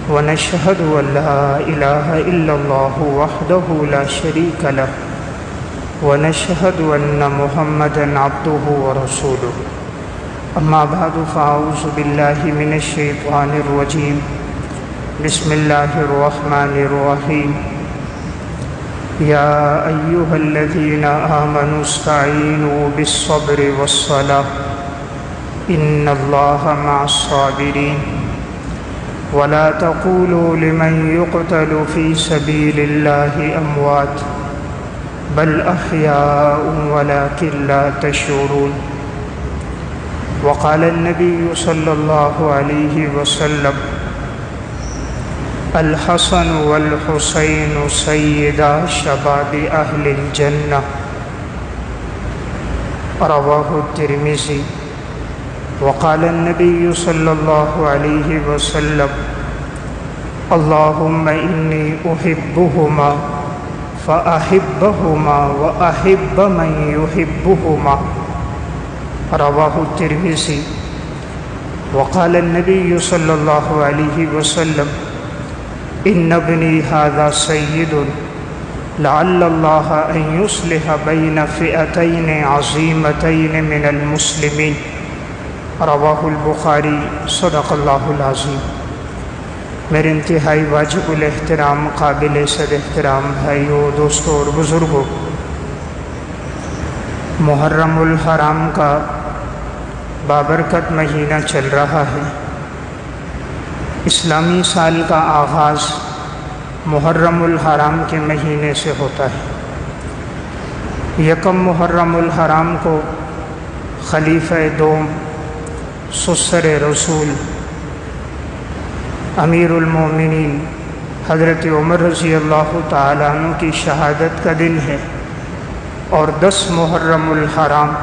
ونشهد أن لا إله إلا الله وحده لا شريك له ونشهد أن محمدًا عبده ورسوله أما بعد فأعوذ بالله من الشيطان الرجيم بسم الله الرحمن الرحيم يا أيها الذين آمنوا استعينوا بالصبر والصلاة إن الله مع الصابرين ولا تقولوا لمن يقتل في سبيل الله أموات بل أحياء ولكن لا تشعرون وقال النبي صلى الله عليه وسلم الحسن والحسين سيدا شباب أهل الجنة رواه الترمذي وقال النبي صلى الله عليه وسلم اللهم إني أحبهما فأحبهما وأحب من يحبهما رواه الترمذي وقال النبي صلى الله عليه وسلم إن ابني هذا سيد لعل الله أن يصلح بين فئتين عظيمتين من المسلمين رواہ البخاری صدق اللہ العظیم۔ میرے انتہائی واجب الاحترام قابل صد احترام بھائیوں، دوستوں اور بزرگوں، محرم الحرام کا بابرکت مہینہ چل رہا ہے۔ اسلامی سال کا آغاز محرم الحرام کے مہینے سے ہوتا ہے۔ یکم محرم الحرام کو خلیفہ دوم سسر رسول امیر المومنین حضرت عمر رضی اللہ تعالیٰ عنہ کی شہادت کا دن ہے، اور 10 محرم الحرام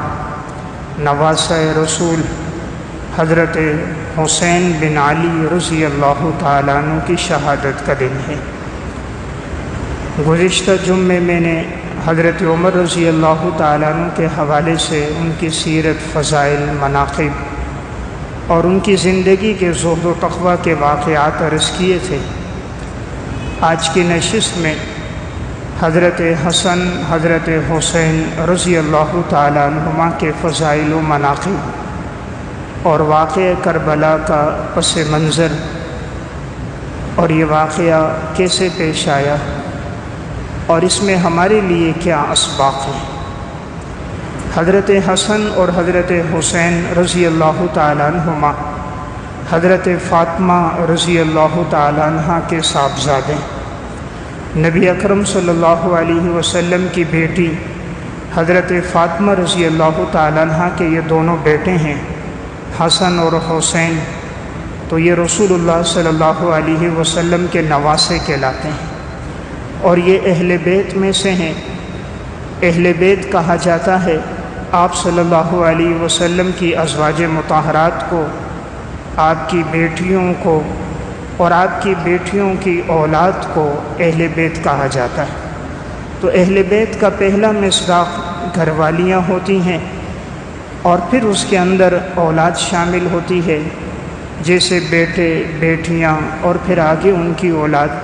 نواسۂ رسول حضرت حسین بن علی رضی اللہ تعالیٰ عنہ کی شہادت کا دن ہے۔ گزشتہ جمعے میں نے حضرت عمر رضی اللہ تعالیٰ عنہ کے حوالے سے ان کی سیرت، فضائل، مناقب اور ان کی زندگی کے زہد و تقویٰ کے واقعات عرض کیے تھے۔ آج کی نشست میں حضرت حسن، حضرت حسین رضی اللہ تعالیٰ عنہما کے فضائل و مناقب اور واقعہ کربلا کا پس منظر اور یہ واقعہ کیسے پیش آیا اور اس میں ہمارے لیے کیا اسباق ہیں۔ حضرت حسن اور حضرت حسین رضی اللہ تعالیٰ عنہما حضرت فاطمہ رضی اللہ تعالیٰ عنہ کے صاحبزادے، نبی اکرم صلی اللہ علیہ وسلم کی بیٹی حضرت فاطمہ رضی اللہ تعالیٰ عنہ کے یہ دونوں بیٹے ہیں، حسن اور حسین، تو یہ رسول اللہ صلی اللہ علیہ وسلم کے نواسے کہلاتے ہیں، اور یہ اہل بیت میں سے ہیں۔ اہل بیت کہا جاتا ہے آپ صلی اللہ علیہ وسلم کی ازواج مطہرات کو، آپ کی بیٹیوں کو اور آپ کی بیٹیوں کی اولاد کو اہل بیت کہا جاتا ہے۔ تو اہل بیت کا پہلا مصداق گھر والیاں ہوتی ہیں، اور پھر اس کے اندر اولاد شامل ہوتی ہے، جیسے بیٹے، بیٹیاں اور پھر آگے ان کی اولاد۔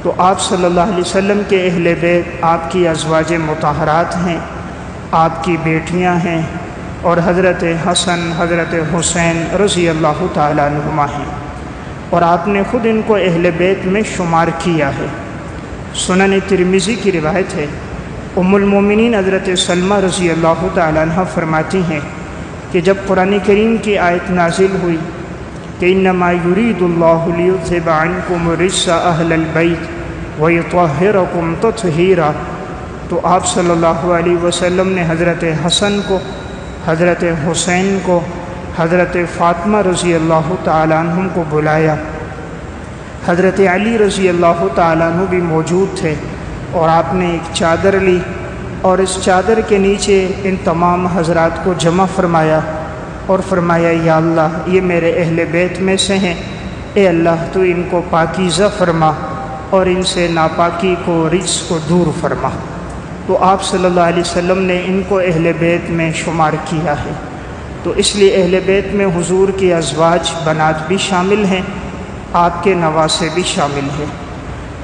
تو آپ صلی اللہ علیہ وسلم کے اہل بیت آپ کی ازواج مطہرات ہیں، آپ کی بیٹیاں ہیں، اور حضرت حسن، حضرت حسین رضی اللہ تعالیٰ عنہما ہیں، اور آپ نے خود ان کو اہل بیت میں شمار کیا ہے۔ سنن ترمذی کی روایت ہے، ام المومنین حضرت سلمہ رضی اللہ تعالیٰ عنہ فرماتی ہیں کہ جب قرآن کریم کی آیت نازل ہوئی کہ انما یرید اللہ لیذھب عنکم الرجس اہل البیت ویطہرکم تطہیرا، تو آپ صلی اللہ علیہ وسلم نے حضرت حسن کو، حضرت حسین کو، حضرت فاطمہ رضی اللہ تعالیٰ عنہ کو بلایا۔ حضرت علی رضی اللہ تعالیٰ عنہ بھی موجود تھے، اور آپ نے ایک چادر لی اور اس چادر کے نیچے ان تمام حضرات کو جمع فرمایا اور فرمایا یا اللہ یہ میرے اہل بیت میں سے ہیں، اے اللہ تو ان کو پاکیزہ فرما اور ان سے ناپاکی کو، رجس کو دور فرما۔ تو آپ صلی اللہ علیہ وسلم نے ان کو اہل بیت میں شمار کیا ہے۔ تو اس لیے اہل بیت میں حضور کی ازواج بنات بھی شامل ہیں، آپ کے نواسے بھی شامل ہیں۔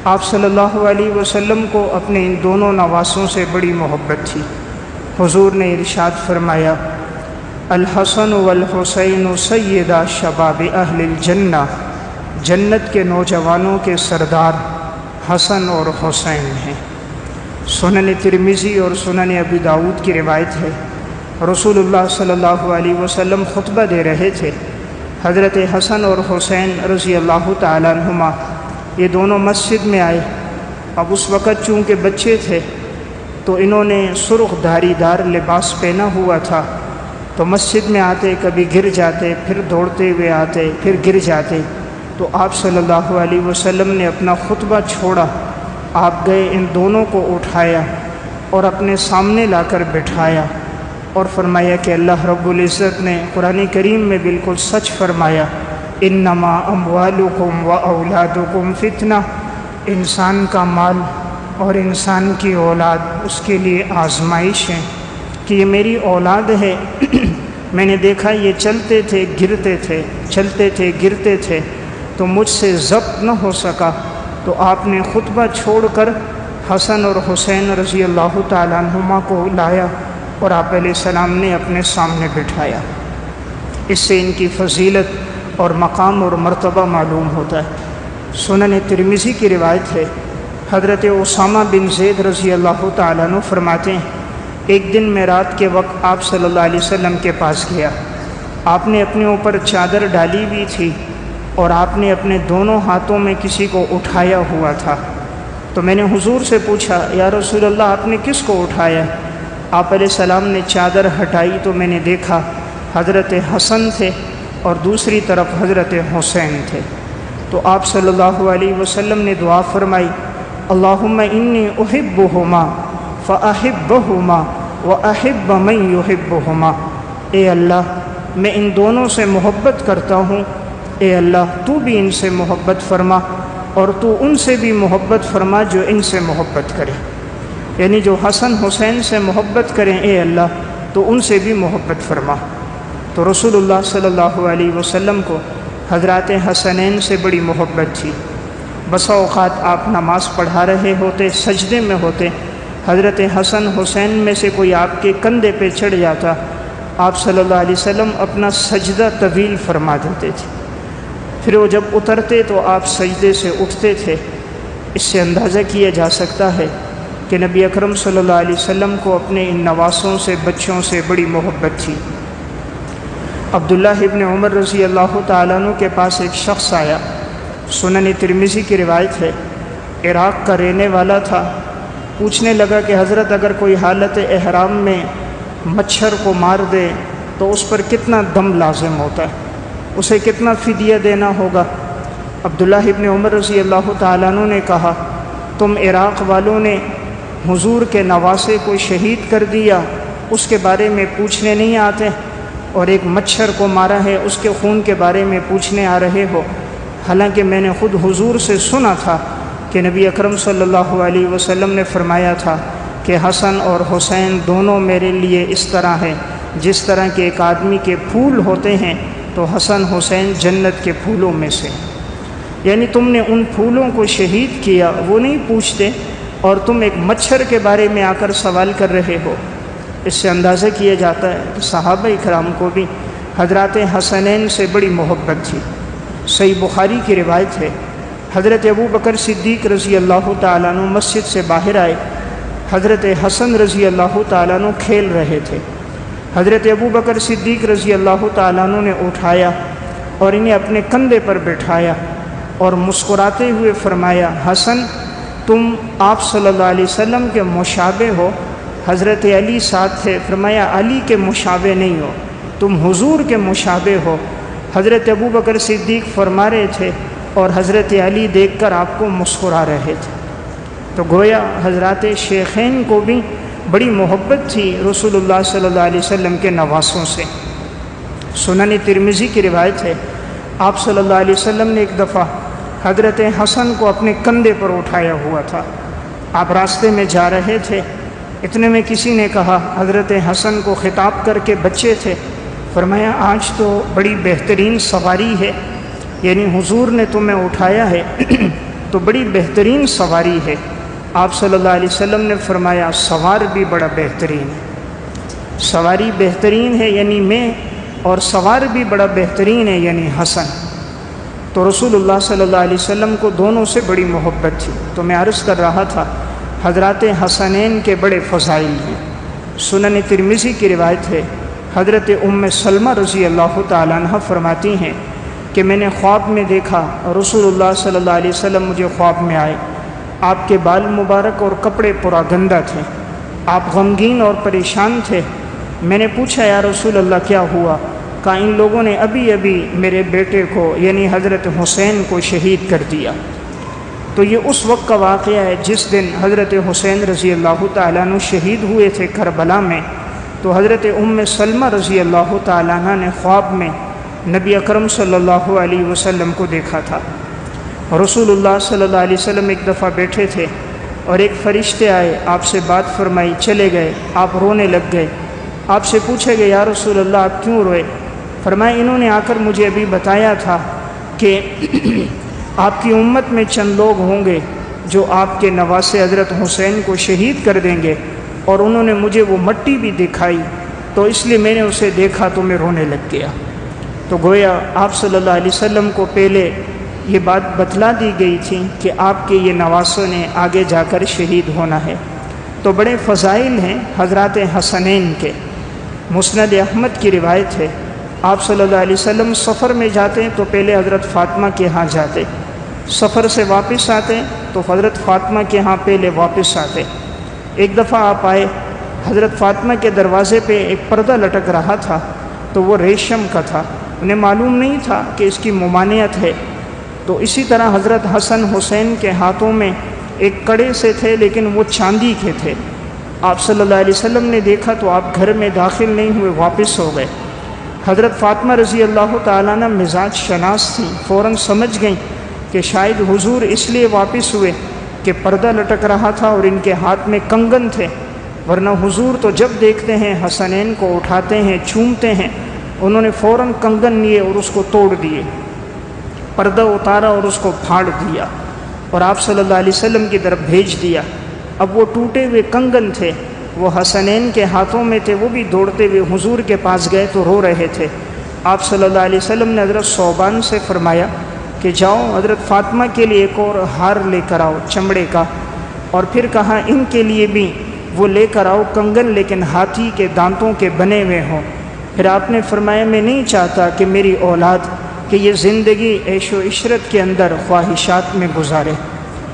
آپ صلی اللہ علیہ وسلم کو اپنے ان دونوں نواسوں سے بڑی محبت تھی۔ حضور نے ارشاد فرمایا، الحسن والحسین سیدا شباب اہل الجنہ، جنت کے نوجوانوں کے سردار حسن اور حسین ہیں۔ سنن ترمذی اور سنن ابی داؤد کی روایت ہے، رسول اللہ صلی اللہ علیہ وسلم خطبہ دے رہے تھے۔ حضرت حسن اور حسین رضی اللہ تعالیٰ عنہما یہ دونوں مسجد میں آئے۔ اب اس وقت چونکہ بچے تھے تو انہوں نے سرخ دھاری دار لباس پہنا ہوا تھا، تو مسجد میں آتے کبھی گر جاتے، پھر دوڑتے ہوئے آتے، پھر گر جاتے۔ تو آپ صلی اللہ علیہ وسلم نے اپنا خطبہ چھوڑا، آپ گئے، ان دونوں کو اٹھایا اور اپنے سامنے لا کر بٹھایا اور فرمایا کہ اللہ رب العزت نے قرآن کریم میں بالکل سچ فرمایا، انما اموالکم و اولادکم فتنہ، انسان کا مال اور انسان کی اولاد اس کے لیے آزمائش ہے، کہ یہ میری اولاد ہے۔ میں نے دیکھا یہ چلتے تھے گرتے تھے، چلتے تھے گرتے تھے، تو مجھ سے ضبط نہ ہو سکا، تو آپ نے خطبہ چھوڑ کر حسن اور حسین رضی اللہ تعالیٰ عنہما کو لایا اور آپ علیہ السلام نے اپنے سامنے بٹھایا۔ اس سے ان کی فضیلت اور مقام اور مرتبہ معلوم ہوتا ہے۔ سنن ترمذی کی روایت ہے، حضرت اسامہ بن زید رضی اللہ تعالیٰ عنہ فرماتے ہیں، ایک دن میں رات کے وقت آپ صلی اللہ علیہ وسلم کے پاس گیا۔ آپ نے اپنے اوپر چادر ڈالی ہوئی تھی اور آپ نے اپنے دونوں ہاتھوں میں کسی کو اٹھایا ہوا تھا۔ تو میں نے حضور سے پوچھا، یا رسول اللہ آپ نے کس کو اٹھایا؟ آپ علیہ السلام نے چادر ہٹائی تو میں نے دیکھا حضرت حسن تھے اور دوسری طرف حضرت حسین تھے۔ تو آپ صلی اللہ علیہ وسلم نے دعا فرمائی، اللہم انی احبہما فاحبہما واحب من یحبہما، اے اللہ میں ان دونوں سے محبت کرتا ہوں، اے اللہ تو بھی ان سے محبت فرما اور تو ان سے بھی محبت فرما جو ان سے محبت کرے، یعنی جو حسن حسین سے محبت کریں اے اللہ تو ان سے بھی محبت فرما۔ تو رسول اللہ صلی اللہ علیہ وسلم کو حضرات حسنین سے بڑی محبت تھی۔ بسا اوقات آپ نماز پڑھا رہے ہوتے، سجدے میں ہوتے، حضرت حسن حسین میں سے کوئی آپ کے کندھے پہ چڑھ جاتا، آپ صلی اللہ علیہ وسلم اپنا سجدہ طویل فرما دیتے تھے، پھر وہ جب اترتے تو آپ سجدے سے اٹھتے تھے۔ اس سے اندازہ کیا جا سکتا ہے کہ نبی اکرم صلی اللہ علیہ وسلم کو اپنے ان نواسوں سے، بچوں سے بڑی محبت تھی۔ عبداللہ ابن عمر رضی اللہ تعالیٰ عنہ کے پاس ایک شخص آیا، سنن ترمذی کی روایت ہے، عراق کا رہنے والا تھا۔ پوچھنے لگا کہ حضرت اگر کوئی حالت احرام میں مچھر کو مار دے تو اس پر کتنا دم لازم ہوتا ہے، اسے کتنا فدیہ دینا ہوگا؟ عبداللہ ابن عمر رضی اللہ تعالیٰ عنہ نے کہا، تم عراق والوں نے حضور کے نواسے کو شہید کر دیا، اس کے بارے میں پوچھنے نہیں آتے، اور ایک مچھر کو مارا ہے اس کے خون کے بارے میں پوچھنے آ رہے ہو؟ حالانکہ میں نے خود حضور سے سنا تھا کہ نبی اکرم صلی اللہ علیہ وسلم نے فرمایا تھا کہ حسن اور حسین دونوں میرے لیے اس طرح ہیں جس طرح کہ ایک آدمی کے پھول ہوتے ہیں، تو حسن حسین جنت کے پھولوں میں سے۔ یعنی تم نے ان پھولوں کو شہید کیا، وہ نہیں پوچھتے، اور تم ایک مچھر کے بارے میں آ کر سوال کر رہے ہو۔ اس سے اندازہ کیا جاتا ہے کہ صحابہ اکرام کو بھی حضرات حسنین سے بڑی محبت تھی۔ صحیح بخاری کی روایت ہے، حضرت ابو بکر صدیق رضی اللہ تعالیٰ عنہ مسجد سے باہر آئے، حضرت حسن رضی اللہ تعالیٰ عنہ کھیل رہے تھے۔ حضرت ابو بکر صدیق رضی اللہ تعالیٰ عنہ نے اٹھایا اور انہیں اپنے کندھے پر بٹھایا اور مسکراتے ہوئے فرمایا، حسن تم آپ صلی اللہ علیہ وسلم کے مشابہ ہو۔ حضرت علی ساتھ تھے، فرمایا علی کے مشابہ نہیں ہو، تم حضور کے مشابہ ہو۔ حضرت ابو بکر صدیق فرما رہے تھے اور حضرت علی دیکھ کر آپ کو مسکرا رہے تھے۔ تو گویا حضرات شیخین کو بھی بڑی محبت تھی رسول اللہ صلی اللہ علیہ وسلم کے نواسوں سے۔ سنن ترمذی کی روایت ہے، آپ صلی اللہ علیہ وسلم نے ایک دفعہ حضرت حسن کو اپنے کندھے پر اٹھایا ہوا تھا۔ آپ راستے میں جا رہے تھے، اتنے میں کسی نے کہا، حضرت حسن کو خطاب کر کے، بچے تھے، فرمایا آج تو بڑی بہترین سواری ہے، یعنی حضور نے تمہیں اٹھایا ہے تو بڑی بہترین سواری ہے۔ آپ صلی اللہ علیہ وسلم نے فرمایا سوار بھی بڑا بہترین ہے، سواری بہترین ہے یعنی میں، اور سوار بھی بڑا بہترین ہے یعنی حسن۔ تو رسول اللہ صلی اللہ علیہ وسلم کو دونوں سے بڑی محبت تھی۔ تو میں عرض کر رہا تھا حضرات حسنین کے بڑے فضائل ہیں۔ سنن ترمذی کی روایت ہے، حضرت ام سلمہ رضی اللہ تعالیٰ عنہ فرماتی ہیں کہ میں نے خواب میں دیکھا رسول اللہ صلی اللہ علیہ وسلم مجھے خواب میں آئے، آپ کے بال مبارک اور کپڑے پورا گندہ تھے، آپ غمگین اور پریشان تھے۔ میں نے پوچھا یا رسول اللہ کیا ہوا؟ کہا ان لوگوں نے ابھی ابھی میرے بیٹے کو یعنی حضرت حسین کو شہید کر دیا۔ تو یہ اس وقت کا واقعہ ہے جس دن حضرت حسین رضی اللہ تعالیٰ عنہ شہید ہوئے تھے کربلا میں۔ تو حضرت ام سلمہ رضی اللہ تعالیٰ عنہ نے خواب میں نبی اکرم صلی اللہ علیہ وسلم کو دیکھا تھا۔ رسول اللہ صلی اللہ علیہ وسلم ایک دفعہ بیٹھے تھے اور ایک فرشتے آئے، آپ سے بات فرمائی، چلے گئے، آپ رونے لگ گئے۔ آپ سے پوچھے گئے یا رسول اللہ آپ کیوں روئے؟ فرمایا انہوں نے آ کر مجھے ابھی بتایا تھا کہ آپ کی امت میں چند لوگ ہوں گے جو آپ کے نواسے حضرت حسین کو شہید کر دیں گے، اور انہوں نے مجھے وہ مٹی بھی دکھائی، تو اس لیے میں نے اسے دیکھا تو میں رونے لگ گیا۔ تو گویا آپ صلی اللہ علیہ وسلم کو پہلے یہ بات بتلا دی گئی تھی کہ آپ کے یہ نواسوں نے آگے جا کر شہید ہونا ہے۔ تو بڑے فضائل ہیں حضرات حسنین کے۔ مسند احمد کی روایت ہے، آپ صلی اللہ علیہ وسلم سفر میں جاتے ہیں تو پہلے حضرت فاطمہ کے ہاں جاتے، سفر سے واپس آتے تو حضرت فاطمہ کے ہاں پہلے واپس آتے۔ ایک دفعہ آپ آئے، حضرت فاطمہ کے دروازے پہ ایک پردہ لٹک رہا تھا، تو وہ ریشم کا تھا، انہیں معلوم نہیں تھا کہ اس کی ممانعت ہے۔ تو اسی طرح حضرت حسن حسین کے ہاتھوں میں ایک کڑے سے تھے لیکن وہ چاندی کے تھے۔ آپ صلی اللہ علیہ وسلم نے دیکھا تو آپ گھر میں داخل نہیں ہوئے، واپس ہو گئے۔ حضرت فاطمہ رضی اللہ تعالیٰ عنہ مزاج شناس تھیں، فوراً سمجھ گئیں کہ شاید حضور اس لیے واپس ہوئے کہ پردہ لٹک رہا تھا اور ان کے ہاتھ میں کنگن تھے، ورنہ حضور تو جب دیکھتے ہیں حسنین کو اٹھاتے ہیں، چومتے ہیں۔ انہوں نے فوراً کنگن لیے اور اس کو توڑ دیے، پردہ اتارا اور اس کو پھاڑ دیا اور آپ صلی اللہ علیہ وسلم کی طرف بھیج دیا۔ اب وہ ٹوٹے ہوئے کنگن تھے، وہ حسنین کے ہاتھوں میں تھے، وہ بھی دوڑتے ہوئے حضور کے پاس گئے تو رو رہے تھے۔ آپ صلی اللہ علیہ وسلم نے حضرت ثوبان سے فرمایا کہ جاؤ حضرت فاطمہ کے لیے ایک اور ہار لے کر آؤ چمڑے کا، اور پھر کہا ان کے لیے بھی وہ لے کر آؤ کنگن لیکن ہاتھی کے دانتوں کے بنے ہوئے ہوں۔ پھر آپ نے فرمایا میں نہیں چاہتا کہ میری اولاد کہ یہ زندگی عیش و عشرت کے اندر خواہشات میں گزارے۔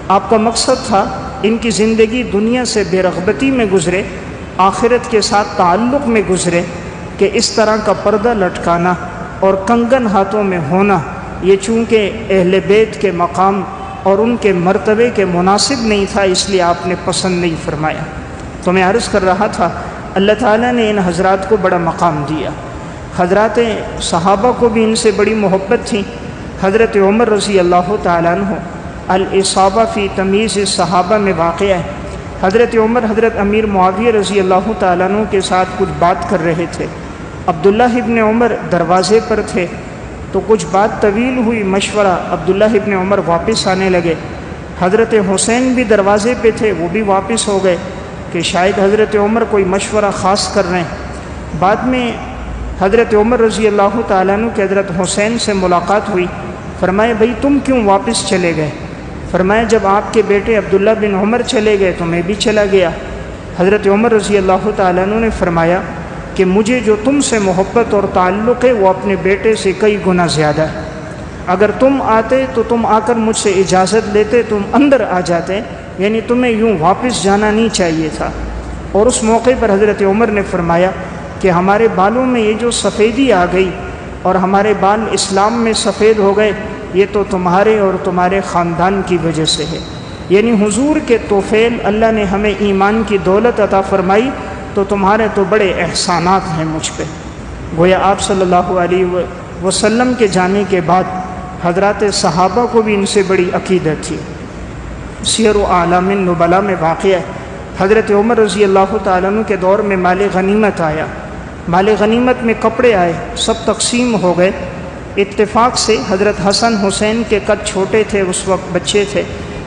آپ کا مقصد تھا ان کی زندگی دنیا سے بے رغبتی میں گزرے، آخرت کے ساتھ تعلق میں گزرے، کہ اس طرح کا پردہ لٹکانا اور کنگن ہاتھوں میں ہونا یہ چونکہ اہل بیت کے مقام اور ان کے مرتبے کے مناسب نہیں تھا، اس لیے آپ نے پسند نہیں فرمایا۔ تو میں عرض کر رہا تھا اللہ تعالیٰ نے ان حضرات کو بڑا مقام دیا۔ حضرات صحابہ کو بھی ان سے بڑی محبت تھی۔ حضرت عمر رضی اللہ تعالیٰ عنہ الاصابہ فی تمیز صحابہ میں واقع ہے، حضرت عمر حضرت امیر معاویہ رضی اللہ تعالیٰ عنہ کے ساتھ کچھ بات کر رہے تھے۔ عبداللہ ابن عمر دروازے پر تھے تو کچھ بات طویل ہوئی، مشورہ، عبداللہ ابن عمر واپس آنے لگے۔ حضرت حسین بھی دروازے پہ تھے، وہ بھی واپس ہو گئے کہ شاید حضرت عمر کوئی مشورہ خاص کر رہے ہیں۔ بعد میں حضرت عمر رضی اللہ تعالیٰ عنہ کے حضرت حسین سے ملاقات ہوئی، فرمایا بھئی تم کیوں واپس چلے گئے؟ فرمایا جب آپ کے بیٹے عبداللہ بن عمر چلے گئے تو میں بھی چلا گیا۔ حضرت عمر رضی اللہ تعالیٰ عنہ نے فرمایا کہ مجھے جو تم سے محبت اور تعلق ہے وہ اپنے بیٹے سے کئی گنا زیادہ ہے۔ اگر تم آتے تو تم آ کر مجھ سے اجازت لیتے، تم اندر آ جاتے، یعنی تمہیں یوں واپس جانا نہیں چاہیے تھا۔ اور اس موقع پر حضرت عمر نے فرمایا کہ ہمارے بالوں میں یہ جو سفیدی آ گئی اور ہمارے بال اسلام میں سفید ہو گئے، یہ تو تمہارے اور تمہارے خاندان کی وجہ سے ہے۔ یعنی حضور کے توفیل اللہ نے ہمیں ایمان کی دولت عطا فرمائی، تو تمہارے تو بڑے احسانات ہیں مجھ پہ۔ گویا آپ صلی اللہ علیہ وسلم کے جانے کے بعد حضرات صحابہ کو بھی ان سے بڑی عقیدت تھی۔ سیر و اعلام النبلاء میں واقع ہے، حضرت عمر رضی اللہ تعالیٰ عنہ کے دور میں مال غنیمت آیا، مال غنیمت میں کپڑے آئے، سب تقسیم ہو گئے۔ اتفاق سے حضرت حسن حسین کے قد چھوٹے تھے، اس وقت بچے تھے،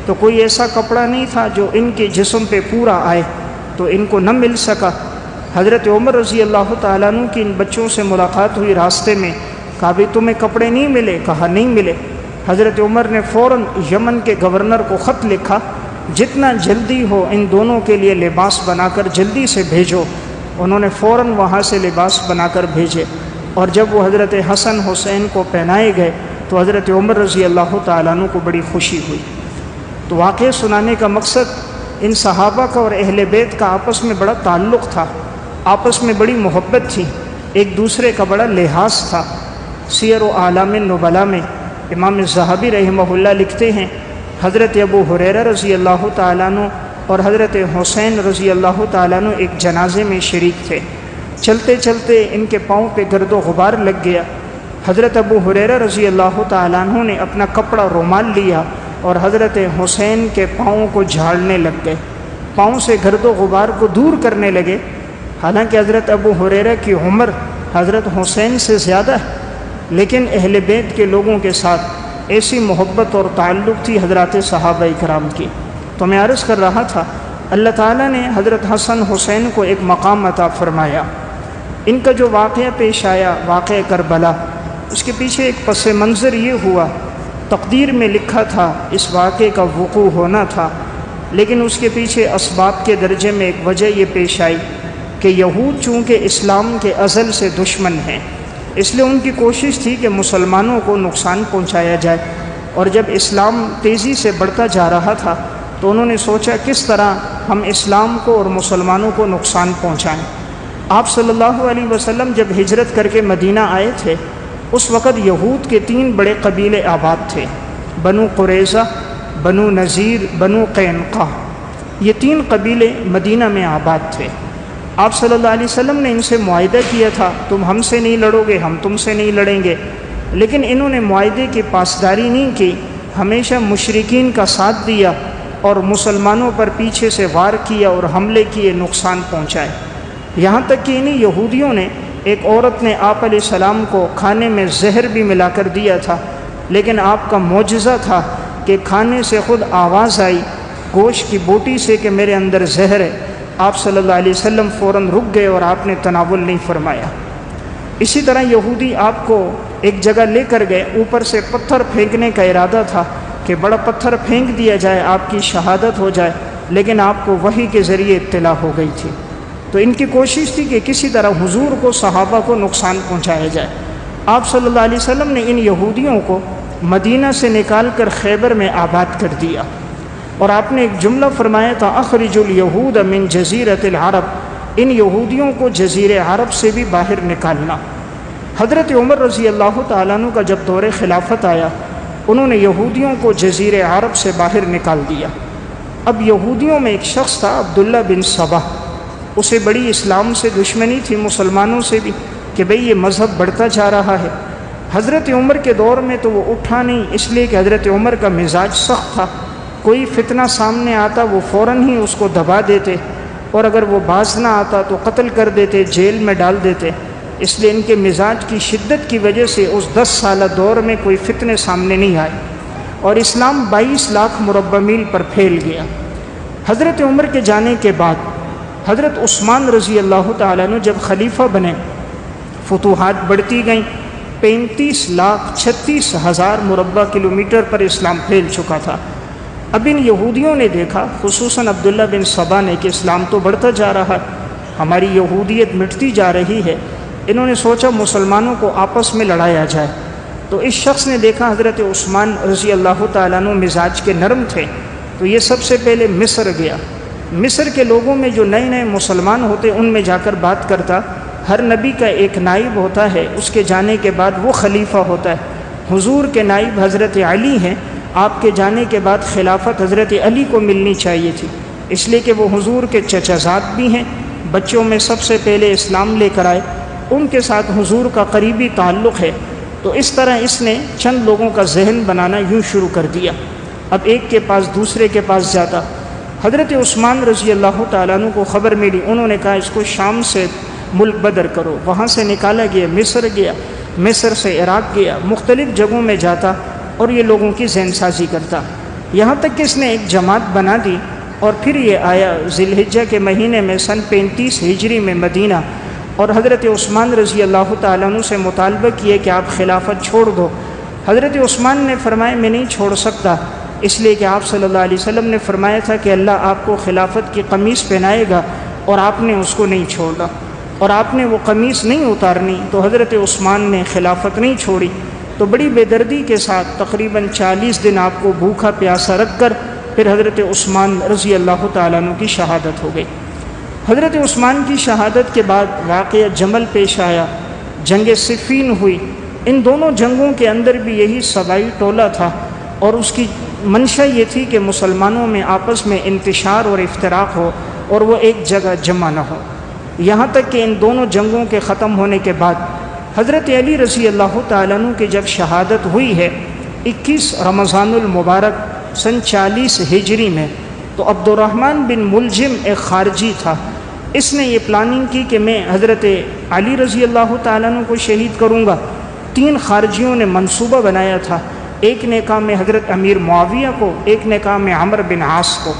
تو کوئی ایسا کپڑا نہیں تھا جو ان کے جسم پہ پورا آئے، تو ان کو نہ مل سکا۔ حضرت عمر رضی اللہ تعالیٰ عنہ کی ان بچوں سے ملاقات ہوئی راستے میں، کہا بھی تمہیں کپڑے نہیں ملے؟ کہا نہیں ملے۔ حضرت عمر نے فوراً یمن کے گورنر کو خط لکھا، جتنا جلدی ہو ان دونوں کے لیے لباس بنا کر جلدی سے بھیجو۔ انہوں نے فوراً وہاں سے لباس بنا کر بھیجے، اور جب وہ حضرت حسن حسین کو پہنائے گئے تو حضرت عمر رضی اللہ تعالیٰ عنہ کو بڑی خوشی ہوئی۔ تو واقعہ سنانے کا مقصد ان صحابہ کا اور اہل بیت کا آپس میں بڑا تعلق تھا، آپس میں بڑی محبت تھی، ایک دوسرے کا بڑا لحاظ تھا۔ سیر و اعلام النبلاء میں امام ذہبی رحمہ اللہ لکھتے ہیں، حضرت ابو ہریرہ رضی اللہ تعالیٰ عنہ اور حضرت حسین رضی اللہ تعالیٰ عنہ ایک جنازے میں شریک تھے۔ چلتے چلتے ان کے پاؤں پہ گرد و غبار لگ گیا۔ حضرت ابو ہریرہ رضی اللہ تعالیٰ عنہ نے اپنا کپڑا رومال لیا اور حضرت حسین کے پاؤں کو جھاڑنے لگ گئے، پاؤں سے گرد و غبار کو دور کرنے لگے۔ حالانکہ حضرت ابو ہریرہ کی عمر حضرت حسین سے زیادہ ہے، لیکن اہل بیت کے لوگوں کے ساتھ ایسی محبت اور تعلق تھی حضرات صحابہ کرام کی۔ تو میں عرض کر رہا تھا، اللہ تعالیٰ نے حضرت حسن حسین کو ایک مقام عطا فرمایا۔ ان کا جو واقعہ پیش آیا، واقعہ کربلا، اس کے پیچھے ایک پس منظر یہ ہوا، تقدیر میں لکھا تھا اس واقعے کا وقوع ہونا تھا، لیکن اس کے پیچھے اسباب کے درجے میں ایک وجہ یہ پیش آئی کہ یہود چونکہ اسلام کے ازل سے دشمن ہیں، اس لیے ان کی کوشش تھی کہ مسلمانوں کو نقصان پہنچایا جائے، اور جب اسلام تیزی سے بڑھتا جا رہا تھا تو انہوں نے سوچا کس طرح ہم اسلام کو اور مسلمانوں کو نقصان پہنچائیں۔ آپ صلی اللہ علیہ وسلم جب ہجرت کر کے مدینہ آئے تھے، اس وقت یہود کے 3 بڑے قبیلے آباد تھے، بنو قریظہ، بنو نذیر، بنو قینقاع۔ یہ 3 قبیلے مدینہ میں آباد تھے۔ آپ صلی اللہ علیہ وسلم نے ان سے معاہدہ کیا تھا، تم ہم سے نہیں لڑو گے، ہم تم سے نہیں لڑیں گے، لیکن انہوں نے معاہدے کی پاسداری نہیں کی، ہمیشہ مشرکین کا ساتھ دیا اور مسلمانوں پر پیچھے سے وار کیا اور حملے کیے، نقصان پہنچائے۔ یہاں تک کہ انہیں یہودیوں نے، ایک عورت نے آپ علیہ السلام کو کھانے میں زہر بھی ملا کر دیا تھا، لیکن آپ کا معجزہ تھا کہ کھانے سے خود آواز آئی گوشت کی بوٹی سے کہ میرے اندر زہر ہے۔ آپ صلی اللہ علیہ وسلم فوراً رک گئے اور آپ نے تناول نہیں فرمایا۔ اسی طرح یہودی آپ کو ایک جگہ لے کر گئے، اوپر سے پتھر پھینکنے کا ارادہ تھا کہ بڑا پتھر پھینک دیا جائے، آپ کی شہادت ہو جائے، لیکن آپ کو وحی کے ذریعے اطلاع ہو گئی تھی۔ تو ان کی کوشش تھی کہ کسی طرح حضور کو، صحابہ کو نقصان پہنچایا جائے۔ آپ صلی اللہ علیہ وسلم نے ان یہودیوں کو مدینہ سے نکال کر خیبر میں آباد کر دیا، اور آپ نے ایک جملہ فرمایا تھا، اخرج الیہود من جزیرۃ العرب، ان یہودیوں کو جزیرہ عرب سے بھی باہر نکالنا۔ حضرت عمر رضی اللہ تعالیٰ عنہ کا جب دور خلافت آیا، انہوں نے یہودیوں کو جزیرہ عرب سے باہر نکال دیا۔ اب یہودیوں میں ایک شخص تھا عبداللہ بن سبا، اسے بڑی اسلام سے دشمنی تھی، مسلمانوں سے بھی، کہ بھئی یہ مذہب بڑھتا جا رہا ہے۔ حضرت عمر کے دور میں تو وہ اٹھا نہیں، اس لیے کہ حضرت عمر کا مزاج سخت تھا، کوئی فتنہ سامنے آتا وہ فوراً ہی اس کو دبا دیتے، اور اگر وہ باز نہ آتا تو قتل کر دیتے، جیل میں ڈال دیتے۔ اس لیے ان کے مزاج کی شدت کی وجہ سے اس 10 سالہ دور میں کوئی فتنے سامنے نہیں آئے، اور اسلام 22 لاکھ مربع میل پر پھیل گیا۔ حضرت عمر کے جانے کے بعد حضرت عثمان رضی اللہ تعالیٰ عنہ جب خلیفہ بنے، فتوحات بڑھتی گئیں، 35,36,000 مربع کلومیٹر پر اسلام پھیل چکا تھا۔ اب ان یہودیوں نے دیکھا، خصوصاً عبداللہ بن سبا نے، کہ اسلام تو بڑھتا جا رہا ہے، ہماری یہودیت مٹتی جا رہی ہے۔ انہوں نے سوچا مسلمانوں کو آپس میں لڑایا جائے۔ تو اس شخص نے دیکھا حضرت عثمان رضی اللہ تعالیٰ عنہ مزاج کے نرم تھے، تو یہ سب سے پہلے مصر گیا۔ مصر کے لوگوں میں جو نئے نئے مسلمان ہوتے ان میں جا کر بات کرتا۔ ہر نبی کا ایک نائب ہوتا ہے، اس کے جانے کے بعد وہ خلیفہ ہوتا ہے۔ حضور کے نائب حضرت علی ہیں، آپ کے جانے کے بعد خلافت حضرت علی کو ملنی چاہیے تھی، اس لیے کہ وہ حضور کے چچا زاد بھی ہیں، بچوں میں سب سے پہلے اسلام لے کر آئے، ان کے ساتھ حضور کا قریبی تعلق ہے۔ تو اس طرح اس نے چند لوگوں کا ذہن بنانا یوں شروع کر دیا۔ اب ایک کے پاس دوسرے کے پاس جاتا۔ حضرت عثمان رضی اللہ تعالیٰ عنہ کو خبر ملی، انہوں نے کہا اس کو شام سے ملک بدر کرو۔ وہاں سے نکالا گیا، مصر گیا، مصر سے عراق گیا، مختلف جگہوں میں جاتا اور یہ لوگوں کی ذہن سازی کرتا، یہاں تک کہ اس نے ایک جماعت بنا دی۔ اور پھر یہ آیا ذی الحجہ کے مہینے میں سن 35 ہجری میں مدینہ، اور حضرت عثمان رضی اللہ تعالیٰ عنہ سے مطالبہ کیے کہ آپ خلافت چھوڑ دو۔ حضرت عثمان نے فرمایا میں نہیں چھوڑ سکتا، اس لیے کہ آپ صلی اللہ علیہ وسلم نے فرمایا تھا کہ اللہ آپ کو خلافت کی قمیص پہنائے گا، اور آپ نے اس کو نہیں چھوڑا اور آپ نے وہ قمیص نہیں اتارنی، تو حضرت عثمان نے خلافت نہیں چھوڑی۔ تو بڑی بے دردی کے ساتھ تقریباً 40 دن آپ کو بھوکا پیاسا رکھ کر پھر حضرت عثمان رضی اللہ تعالیٰ عنہ کی شہادت ہو گئی۔ حضرت عثمان کی شہادت کے بعد واقعہ جمل پیش آیا، جنگ صفین ہوئی۔ ان دونوں جنگوں کے اندر بھی یہی سبائی ٹولہ تھا، اور اس کی منشا یہ تھی کہ مسلمانوں میں آپس میں انتشار اور افتراق ہو اور وہ ایک جگہ جمع نہ ہو۔ یہاں تک کہ ان دونوں جنگوں کے ختم ہونے کے بعد حضرت علی رضی اللہ تعالیٰ عنہ کی جب شہادت ہوئی ہے 21 رمضان المبارک سن 40 ہجری میں، تو عبد الرحمن بن ملجم ایک خارجی تھا، اس نے یہ پلاننگ کی کہ میں حضرت علی رضی اللہ تعالیٰ عنہ کو شہید کروں گا۔ 3 خارجیوں نے منصوبہ بنایا تھا، ایک نے کہا میں حضرت امیر معاویہ کو، ایک نے کہا میں عمرو بن عاص کو،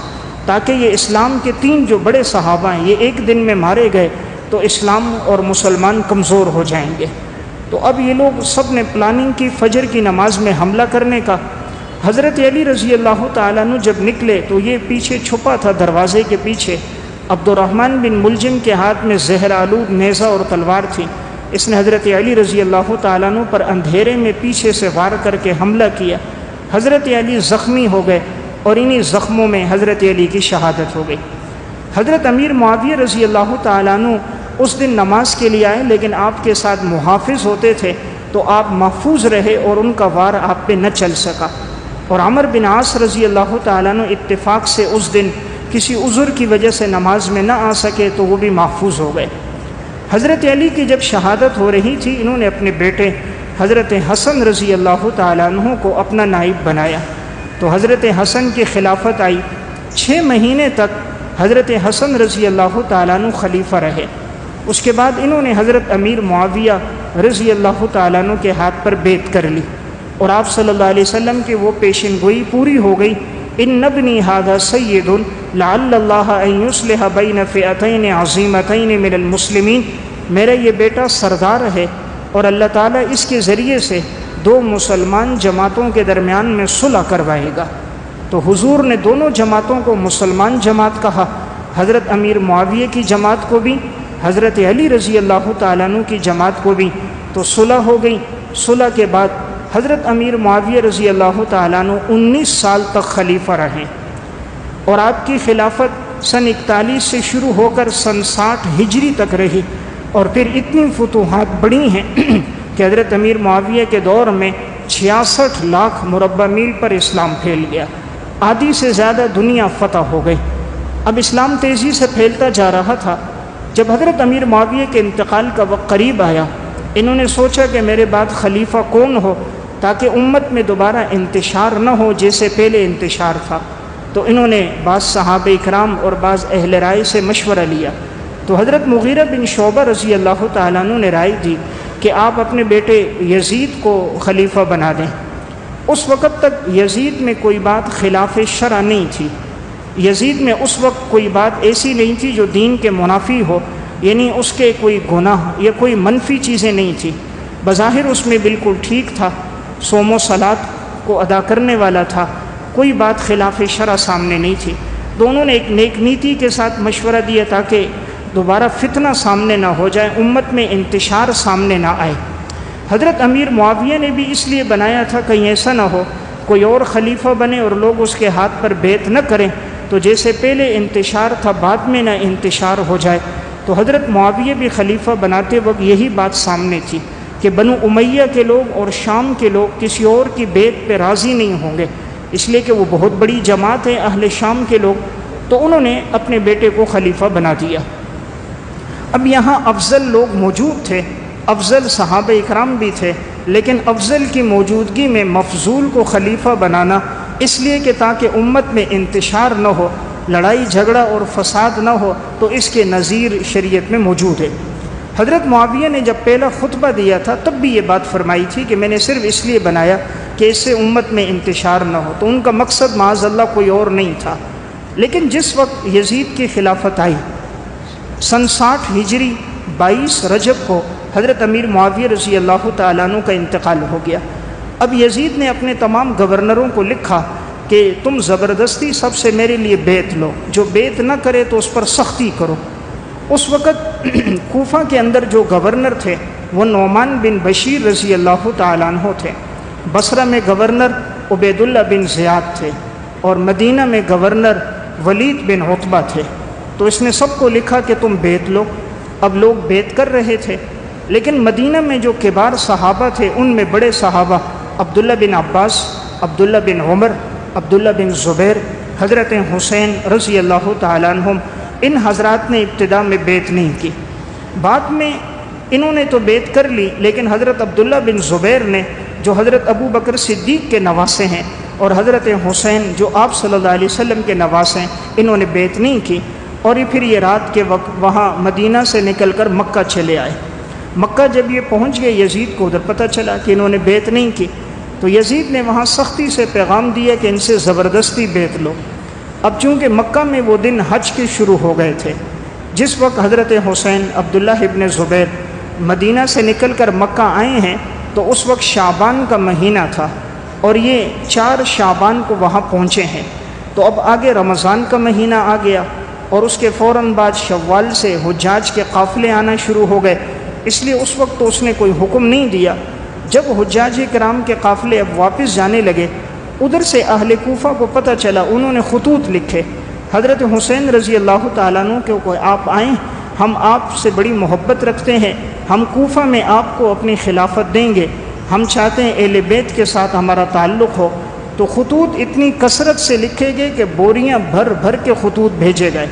تاکہ یہ اسلام کے 3 جو بڑے صحابہ ہیں یہ ایک دن میں مارے گئے تو اسلام اور مسلمان کمزور ہو جائیں گے۔ تو اب یہ لوگ سب نے پلاننگ کی فجر کی نماز میں حملہ کرنے کا۔ حضرت علی رضی اللہ تعالیٰ عنہ جب نکلے تو یہ پیچھے چھپا تھا دروازے کے پیچھے۔ عبد الرحمن بن ملجم کے ہاتھ میں زہر آلود نیزہ اور تلوار تھی، اس نے حضرت علی رضی اللہ تعالیٰ عنہ پر اندھیرے میں پیچھے سے وار کر کے حملہ کیا۔ حضرت علی زخمی ہو گئے اور انہی زخموں میں حضرت علی کی شہادت ہو گئی۔ حضرت امیر معاویہ رضی اللہ تعالیٰ عنہ اس دن نماز کے لیے آئے، لیکن آپ کے ساتھ محافظ ہوتے تھے تو آپ محفوظ رہے اور ان کا وار آپ پہ نہ چل سکا۔ اور عمرو بن عاص رضی اللہ تعالیٰ عنہ اتفاق سے اس دن کسی عذر کی وجہ سے نماز میں نہ آ سکے تو وہ بھی محفوظ ہو گئے۔ حضرت علی کی جب شہادت ہو رہی تھی، انہوں نے اپنے بیٹے حضرت حسن رضی اللہ تعالیٰ عنہ کو اپنا نائب بنایا، تو حضرت حسن کی خلافت آئی۔ 6 مہینے تک حضرت حسن رضی اللہ تعالیٰ عنہ خلیفہ رہے۔ اس کے بعد انہوں نے حضرت امیر معاویہ رضی اللہ تعالیٰ عنہ کے ہاتھ پر بیعت کر لی، اور آپ صلی اللہ علیہ وسلم کی وہ پیشن گوئی پوری ہو گئی۔ ان ابنی ھذا سید لعل اللہ ان یصلح بین فئتین عظیمتین من المسلمین، میرا یہ بیٹا سردار ہے اور اللہ تعالیٰ اس کے ذریعے سے 2 مسلمان جماعتوں کے درمیان میں صلح کروائے گا۔ تو حضور نے دونوں جماعتوں کو مسلمان جماعت کہا، حضرت امیر معاویہ کی جماعت کو بھی، حضرت علی رضی اللہ تعالیٰ عنہ کی جماعت کو بھی۔ تو صلح ہو گئی۔ صلح کے بعد حضرت امیر معاویہ رضی اللہ تعالیٰ عنہ 19 سال تک خلیفہ رہے، اور آپ کی خلافت سن 41 سے شروع ہو کر سن 60 ہجری تک رہی، اور پھر اتنی فتوحات بڑھی ہیں کہ حضرت امیر معاویہ کے دور میں 66 لاکھ مربع میل پر اسلام پھیل گیا، آدھی سے زیادہ دنیا فتح ہو گئی۔ اب اسلام تیزی سے پھیلتا جا رہا تھا۔ جب حضرت امیر معاویہ کے انتقال کا وقت قریب آیا، انہوں نے سوچا کہ میرے بعد خلیفہ کون ہو تاکہ امت میں دوبارہ انتشار نہ ہو جیسے پہلے انتشار تھا۔ تو انہوں نے بعض صحابہ اکرام اور بعض اہل رائے سے مشورہ لیا، تو حضرت مغیرہ بن شعبہ رضی اللہ تعالیٰ عنہ نے رائے دی کہ آپ اپنے بیٹے یزید کو خلیفہ بنا دیں۔ اس وقت تک یزید میں کوئی بات خلاف شرع نہیں تھی، یزید میں اس وقت کوئی بات ایسی نہیں تھی جو دین کے منافی ہو، یعنی اس کے کوئی گناہ یا کوئی منفی چیزیں نہیں تھی، بظاہر اس میں بالکل ٹھیک تھا، صوم و صلات کو ادا کرنے والا تھا، کوئی بات خلاف شرع سامنے نہیں تھی۔ دونوں نے ایک نیک نیتی کے ساتھ مشورہ دیا تاکہ دوبارہ فتنہ سامنے نہ ہو جائے، امت میں انتشار سامنے نہ آئے۔ حضرت امیر معاویہ نے بھی اس لیے بنایا تھا کہیں ایسا نہ ہو کوئی اور خلیفہ بنے اور لوگ اس کے ہاتھ پر بیعت نہ کریں، تو جیسے پہلے انتشار تھا بعد میں نہ انتشار ہو جائے۔ تو حضرت معاویہ بھی خلیفہ بناتے وقت یہی بات سامنے تھی کہ بنو امیہ کے لوگ اور شام کے لوگ کسی اور کی بیعت پہ راضی نہیں ہوں گے، اس لیے کہ وہ بہت بڑی جماعت ہے اہل شام کے لوگ، تو انہوں نے اپنے بیٹے کو خلیفہ بنا دیا۔ اب یہاں افضل لوگ موجود تھے، افضل صحابہ اکرام بھی تھے، لیکن افضل کی موجودگی میں مفضول کو خلیفہ بنانا اس لیے کہ تاکہ امت میں انتشار نہ ہو، لڑائی جھگڑا اور فساد نہ ہو، تو اس کے نظیر شریعت میں موجود ہے۔ حضرت معاویہ نے جب پہلا خطبہ دیا تھا تب بھی یہ بات فرمائی تھی کہ میں نے صرف اس لیے بنایا کہ اس سے امت میں انتشار نہ ہو، تو ان کا مقصد معاذ اللہ کوئی اور نہیں تھا۔ لیکن جس وقت یزید کی خلافت آئی سن 60 ہجری 22 رجب کو حضرت امیر معاویہ رضی اللہ تعالیٰ عنہ کا انتقال ہو گیا۔ اب یزید نے اپنے تمام گورنروں کو لکھا کہ تم زبردستی سب سے میرے لیے بیعت لو، جو بیعت نہ کرے تو اس پر سختی کرو۔ اس وقت کوفہ کے اندر جو گورنر تھے وہ نعمان بن بشیر رضی اللہ تعالیٰ عنہ تھے، بصرہ میں گورنر عبید اللہ بن زیاد تھے، اور مدینہ میں گورنر ولید بن عتبہ تھے۔ تو اس نے سب کو لکھا کہ تم بیعت لو۔ اب لوگ بیعت کر رہے تھے، لیکن مدینہ میں جو کبار صحابہ تھے ان میں بڑے صحابہ عبداللہ بن عباس، عبداللہ بن عمر، عبداللہ بن زبیر، حضرت حسین رضی اللہ تعالیٰ عنہم، ان حضرات نے ابتدا میں بیعت نہیں کی۔ بعد میں انہوں نے تو بیعت کر لی، لیکن حضرت عبداللہ بن زبیر نے جو حضرت ابو بکر صدیق کے نواسے ہیں، اور حضرت حسین جو آپ صلی اللہ علیہ وسلم کے نواسے ہیں، انہوں نے بیعت نہیں کی، اور پھر یہ رات کے وقت وہاں مدینہ سے نکل کر مکہ چلے آئے۔ مکہ جب یہ پہنچ گئے یزید کو ادھر پتہ چلا کہ انہوں نے بیعت نہیں کی، تو یزید نے وہاں سختی سے پیغام دیا کہ ان سے زبردستی بیعت لو۔ اب چونکہ مکہ میں وہ دن حج کے شروع ہو گئے تھے، جس وقت حضرت حسین عبداللہ ابن زبیر مدینہ سے نکل کر مکہ آئے ہیں تو اس وقت شعبان کا مہینہ تھا، اور یہ 4 شعبان کو وہاں پہنچے ہیں۔ تو اب آگے رمضان کا مہینہ آ گیا، اور اس کے فوراً بعد شوال سے حجاج کے قافلے آنا شروع ہو گئے، اس لیے اس وقت تو اس نے کوئی حکم نہیں دیا۔ جب حجاج کرام کے قافلے اب واپس جانے لگے، ادھر سے اہل کوفہ کو پتہ چلا، انہوں نے خطوط لکھے حضرت حسین رضی اللہ تعالیٰ عنہ کہ آپ آئیں، ہم آپ سے بڑی محبت رکھتے ہیں، ہم کوفہ میں آپ کو اپنی خلافت دیں گے، ہم چاہتے ہیں اہل بیت کے ساتھ ہمارا تعلق ہو۔ تو خطوط اتنی کثرت سے لکھے گئے کہ بوریاں بھر بھر کے خطوط بھیجے گئے،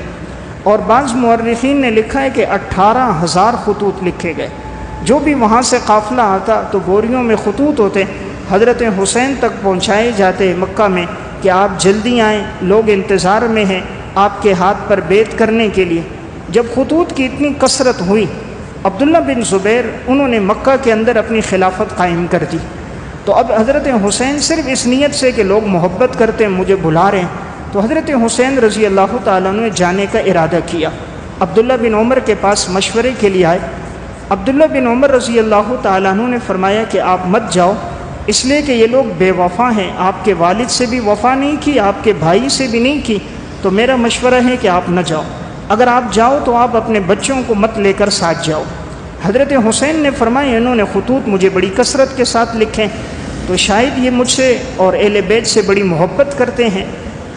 اور بعض مورخین نے لکھا ہے کہ 18,000 خطوط لکھے گئے۔ جو بھی وہاں سے قافلہ آتا تو بوریوں میں خطوط ہوتے، حضرت حسین تک پہنچائے جاتے مکہ میں کہ آپ جلدی آئیں، لوگ انتظار میں ہیں آپ کے ہاتھ پر بیعت کرنے کے لیے۔ جب خطوط کی اتنی کثرت ہوئی، عبداللہ بن زبیر انہوں نے مکہ کے اندر اپنی خلافت قائم کر دی۔ تو اب حضرت حسین صرف اس نیت سے کہ لوگ محبت کرتے ہیں، مجھے بلا رہے ہیں، تو حضرت حسین رضی اللہ تعالیٰ عنہ نے جانے کا ارادہ کیا۔ عبداللہ بن عمر کے پاس مشورے کے لیے آئے۔ عبداللہ بن عمر رضی اللہ تعالیٰ عنہ نے فرمایا کہ آپ مت جاؤ، اس لیے کہ یہ لوگ بے وفا ہیں، آپ کے والد سے بھی وفا نہیں کی، آپ کے بھائی سے بھی نہیں کی، تو میرا مشورہ ہے کہ آپ نہ جاؤ، اگر آپ جاؤ تو آپ اپنے بچوں کو مت لے کر ساتھ جاؤ۔ حضرت حسین نے فرمایا انہوں نے خطوط مجھے بڑی کثرت کے ساتھ لکھیں، تو شاید یہ مجھ سے اور اہل بیت سے بڑی محبت کرتے ہیں۔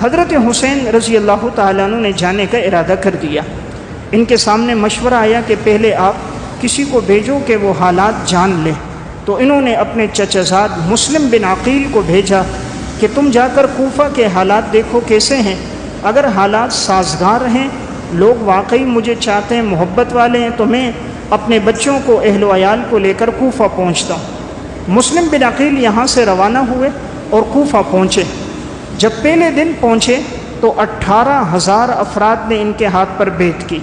حضرت حسین رضی اللہ تعالیٰ عنہ نے جانے کا ارادہ کر دیا۔ ان کے سامنے مشورہ آیا کہ پہلے آپ کسی کو بھیجو کہ وہ حالات جان لے، تو انہوں نے اپنے چچا زاد مسلم بن عقیل کو بھیجا کہ تم جا کر کوفہ کے حالات دیکھو کیسے ہیں، اگر حالات سازگار ہیں، لوگ واقعی مجھے چاہتے ہیں، محبت والے ہیں، تو میں اپنے بچوں کو، اہل و عیال کو لے کر کوفہ پہنچتا ہوں۔ مسلم بن عقیل یہاں سے روانہ ہوئے اور کوفہ پہنچے۔ جب پہلے دن پہنچے تو 18,000 افراد نے ان کے ہاتھ پر بیعت کی،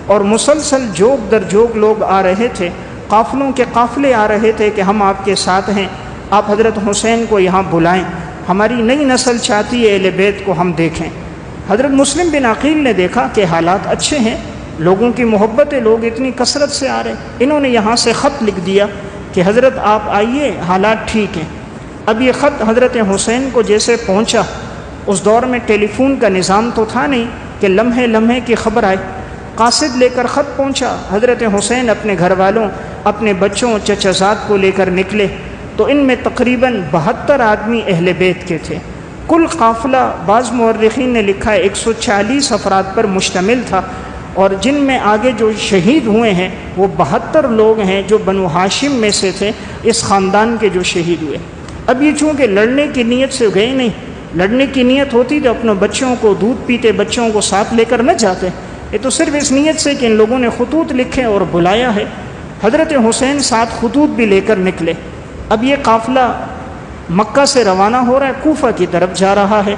اور مسلسل جوگ در جوگ لوگ آ رہے تھے، قافلوں کے قافلے آ رہے تھے کہ ہم آپ کے ساتھ ہیں، آپ حضرت حسین کو یہاں بلائیں، ہماری نئی نسل چاہتی ہے اہل بیت کو ہم دیکھیں۔ حضرت مسلم بن عقیل نے دیکھا کہ حالات اچھے ہیں، لوگوں کی محبت ہے، لوگ اتنی کثرت سے آ رہے ہیں۔ انہوں نے یہاں سے خط لکھ دیا کہ حضرت آپ آئیے، حالات ٹھیک ہیں۔ اب یہ خط حضرت حسین کو جیسے پہنچا، اس دور میں ٹیلی فون کا نظام تو تھا نہیں کہ لمحے لمحے کی خبر آئے، قاصد لے کر خط پہنچا۔ حضرت حسین اپنے گھر والوں، اپنے بچوں، چچا زاد کو لے کر نکلے، تو ان میں تقریباً 72 آدمی اہل بیت کے تھے۔ کل قافلہ بعض مورخین نے لکھا ہے 140 افراد پر مشتمل تھا، اور جن میں آگے جو شہید ہوئے ہیں وہ 72 لوگ ہیں جو بنو ہاشم میں سے تھے، اس خاندان کے جو شہید ہوئے۔ اب یہ چونکہ لڑنے کی نیت سے گئے نہیں، لڑنے کی نیت ہوتی تو اپنے بچوں کو، دودھ پیتے بچوں کو ساتھ لے کر نہ جاتے، یہ تو صرف اس نیت سے کہ ان لوگوں نے خطوط لکھے اور بلایا ہے۔ حضرت حسین ساتھ خطوط بھی لے کر نکلے۔ اب یہ قافلہ مکہ سے روانہ ہو رہا ہے، کوفہ کی طرف جا رہا ہے۔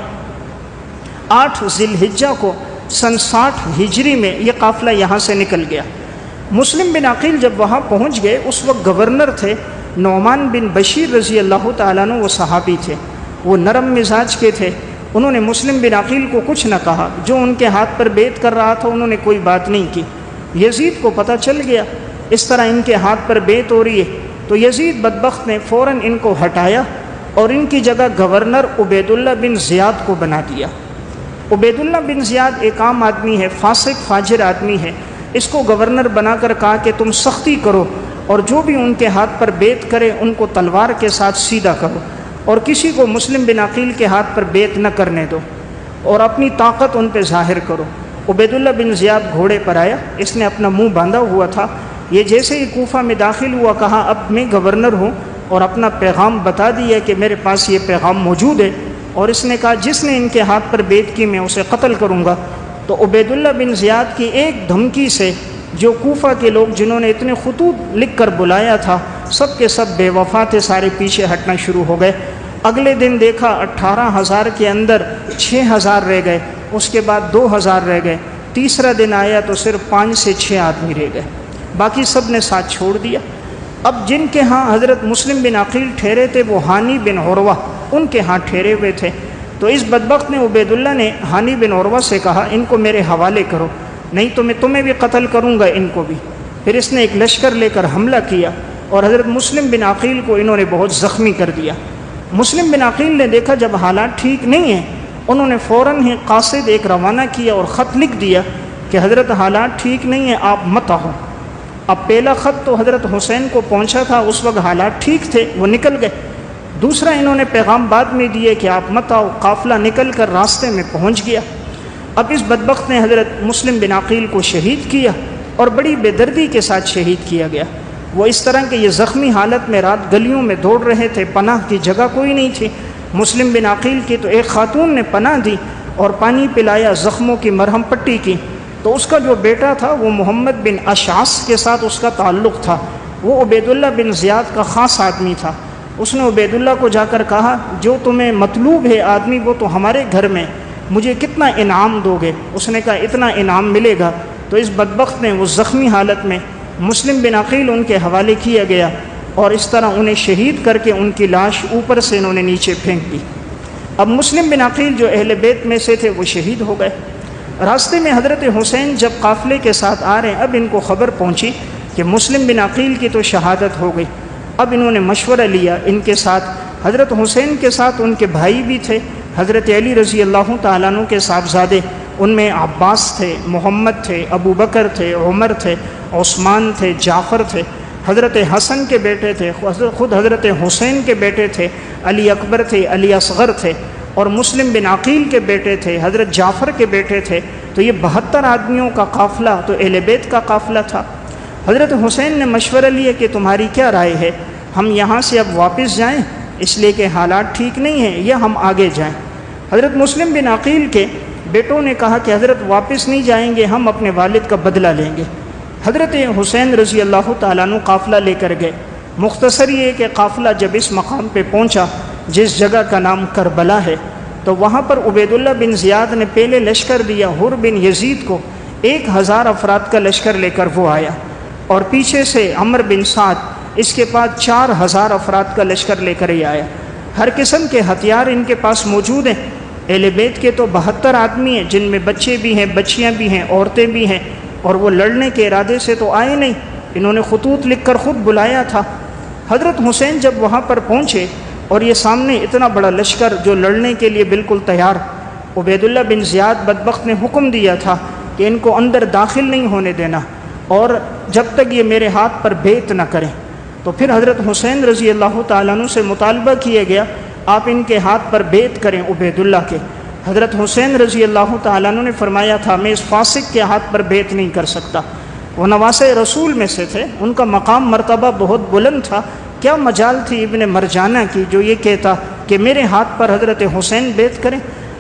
8 ذی الحجہ کو سن 60 ہجری میں یہ قافلہ یہاں سے نکل گیا۔ مسلم بن عقیل جب وہاں پہنچ گئے، اس وقت گورنر تھے نعمان بن بشیر رضی اللہ تعالیٰ عنہ، وہ صحابی تھے، وہ نرم مزاج کے تھے۔ انہوں نے مسلم بن عقیل کو کچھ نہ کہا، جو ان کے ہاتھ پر بیعت کر رہا تھا انہوں نے کوئی بات نہیں کی۔ یزید کو پتہ چل گیا اس طرح ان کے ہاتھ پر بیعت ہو رہی ہے، تو یزید بدبخت نے فوراً ان کو ہٹایا اور ان کی جگہ گورنر عبید اللہ بن زیاد کو بنا دیا۔ عبید اللہ بن زیاد ایک عام آدمی ہے، فاسق فاجر آدمی ہے، اس کو گورنر بنا کر کہا کہ تم سختی کرو اور جو بھی ان کے ہاتھ پر بیعت کرے ان کو تلوار کے ساتھ سیدھا کرو، اور کسی کو مسلم بن عقیل کے ہاتھ پر بیعت نہ کرنے دو، اور اپنی طاقت ان پہ ظاہر کرو۔ عبید اللہ بن زیاد گھوڑے پر آیا، اس نے اپنا منہ باندھا ہوا تھا، یہ جیسے ہی کوفہ میں داخل ہوا کہا اب میں گورنر ہوں، اور اپنا پیغام بتا دیا کہ میرے پاس یہ پیغام موجود ہے، اور اس نے کہا جس نے ان کے ہاتھ پر بیعت کی میں اسے قتل کروں گا۔ تو عبید اللہ بن زیاد کی ایک دھمکی سے جو کوفہ کے لوگ جنہوں نے اتنے خطوط لکھ کر بلایا تھا سب کے سب بے وفا تھے، سارے پیچھے ہٹنا شروع ہو گئے۔ اگلے دن دیکھا 18,000 کے اندر 6,000 رہ گئے، اس کے بعد 2,000 رہ گئے، تیسرا دن آیا تو صرف 5 سے 6 آدمی رہ گئے، باقی سب نے ساتھ چھوڑ دیا۔ اب جن کے ہاں حضرت مسلم بن عقیل ٹھہرے تھے وہ ہانی بن عروہ ان کے ہاں ٹھہرے ہوئے تھے، تو اس بدبخت نے عبید اللہ نے ہانی بن عروہ سے کہا ان کو میرے حوالے کرو، نہیں تو میں تمہیں بھی قتل کروں گا، ان کو بھی۔ پھر اس نے ایک لشکر لے کر حملہ کیا اور حضرت مسلم بن عقیل کو انہوں نے بہت زخمی کر دیا۔ مسلم بن عقیل نے دیکھا جب حالات ٹھیک نہیں ہیں، انہوں نے فوراً ہی قاصد ایک روانہ کیا اور خط لکھ دیا کہ حضرت حالات ٹھیک نہیں ہیں، آپ مت آؤ۔ اب پہلا خط تو حضرت حسین کو پہنچا تھا، اس وقت حالات ٹھیک تھے، وہ نکل گئے۔ دوسرا انہوں نے پیغام بعد میں دیے کہ آپ مت آؤ، قافلہ نکل کر راستے میں پہنچ گیا۔ اب اس بدبخت نے حضرت مسلم بن عقیل کو شہید کیا، اور بڑی بے دردی کے ساتھ شہید کیا گیا۔ وہ اس طرح کہ یہ زخمی حالت میں رات گلیوں میں دوڑ رہے تھے، پناہ کی جگہ کوئی نہیں تھی۔ مسلم بن عقیل کی تو ایک خاتون نے پناہ دی اور پانی پلایا، زخموں کی مرہم پٹی کی، تو اس کا جو بیٹا تھا وہ محمد بن اشعث کے ساتھ اس کا تعلق تھا، وہ عبید اللہ بن زیاد کا خاص آدمی تھا۔ اس نے عبید اللہ کو جا کر کہا جو تمہیں مطلوب ہے آدمی وہ تو ہمارے گھر میں، مجھے کتنا انعام دو گے؟ اس نے کہا اتنا انعام ملے گا۔ تو اس بدبخت نے وہ زخمی حالت میں مسلم بن عقیل ان کے حوالے کیا گیا، اور اس طرح انہیں شہید کر کے ان کی لاش اوپر سے انہوں نے نیچے پھینک دی۔ اب مسلم بن عقیل جو اہل بیت میں سے تھے وہ شہید ہو گئے۔ راستے میں حضرت حسین جب قافلے کے ساتھ آ رہے ہیں، اب ان کو خبر پہنچی کہ مسلم بن عقیل کی تو شہادت ہو گئی۔ اب انہوں نے مشورہ لیا، ان کے ساتھ حضرت حسین کے ساتھ ان کے بھائی بھی تھے، حضرت علی رضی اللہ تعالیٰ عنہ کے صاحبزادے، ان میں عباس تھے، محمد تھے، ابو بکر تھے، عمر تھے، عثمان تھے، جعفر تھے، حضرت حسن کے بیٹے تھے، خود حضرت حسین کے بیٹے تھے، علی اکبر تھے، علی اصغر تھے، اور مسلم بن عقیل کے بیٹے تھے، حضرت جعفر کے بیٹے تھے۔ تو یہ 72 آدمیوں کا قافلہ تو اہل بیت کا قافلہ تھا۔ حضرت حسین نے مشورہ لیا کہ تمہاری کیا رائے ہے، ہم یہاں سے اب واپس جائیں اس لیے کہ حالات ٹھیک نہیں ہیں، یا ہم آگے جائیں؟ حضرت مسلم بن عقیل کے بیٹوں نے کہا کہ حضرت واپس نہیں جائیں گے، ہم اپنے والد کا بدلہ لیں گے۔ حضرت حسین رضی اللہ تعالیٰ عنہ قافلہ لے کر گئے۔ مختصر یہ کہ قافلہ جب اس مقام پہ پہنچا جس جگہ کا نام کربلا ہے، تو وہاں پر عبید اللہ بن زیاد نے پہلے لشکر دیا حر بن یزید کو، 1000 افراد کا لشکر لے کر وہ آیا، اور پیچھے سے عمر بن سعد، اس کے بعد 4000 افراد کا لشکر لے کر ہی آیا۔ ہر قسم کے ہتھیار ان کے پاس موجود ہیں۔ اہل بیت کے تو 72 آدمی ہیں، جن میں بچے بھی ہیں، بچیاں بھی ہیں، عورتیں بھی ہیں، اور وہ لڑنے کے ارادے سے تو آئے نہیں، انہوں نے خطوط لکھ کر خود بلایا تھا۔ حضرت حسین جب وہاں پر پہنچے اور یہ سامنے اتنا بڑا لشکر جو لڑنے کے لیے بالکل تیار، عبید اللہ بن زیاد بدبخت نے حکم دیا تھا کہ ان کو اندر داخل نہیں ہونے دینا، اور جب تک یہ میرے ہاتھ پر بیعت نہ کریں۔ تو پھر حضرت حسین رضی اللہ تعالیٰ عنہ سے مطالبہ کیا گیا آپ ان کے ہاتھ پر بیعت کریں عبید اللہ کے۔ حضرت حسین رضی اللہ تعالیٰ عنہ نے فرمایا تھا میں اس فاسق کے ہاتھ پر بیعت نہیں کر سکتا، وہ نواسے رسول میں سے تھے، ان کا مقام مرتبہ بہت بلند تھا، کیا مجال تھی ابن مرجانہ کی جو یہ کہتا کہ میرے ہاتھ پر حضرت حسین بیعت کریں۔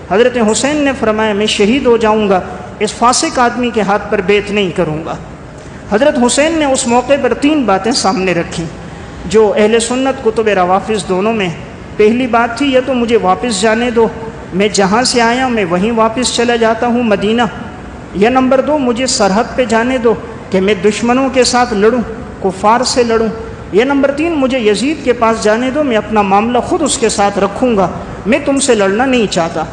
حضرت حسین نے فرمایا میں شہید ہو جاؤں گا، اس فاسق آدمی کے ہاتھ پر بیعت نہیں کروں گا۔ حضرت حسین نے اس موقع پر 3 باتیں سامنے رکھیں جو اہل سنت کتب روافظ دونوں میں۔ پہلی بات تھی یا تو مجھے واپس جانے دو، میں جہاں سے آیا میں وہیں واپس چلا جاتا ہوں مدینہ، یا نمبر 2 مجھے سرحد پہ جانے دو، کہ میں دشمنوں کے ساتھ لڑوں، کفار سے لڑوں، یا نمبر 3 مجھے یزید کے پاس جانے دو، میں اپنا معاملہ خود اس کے ساتھ رکھوں گا، میں تم سے لڑنا نہیں چاہتا۔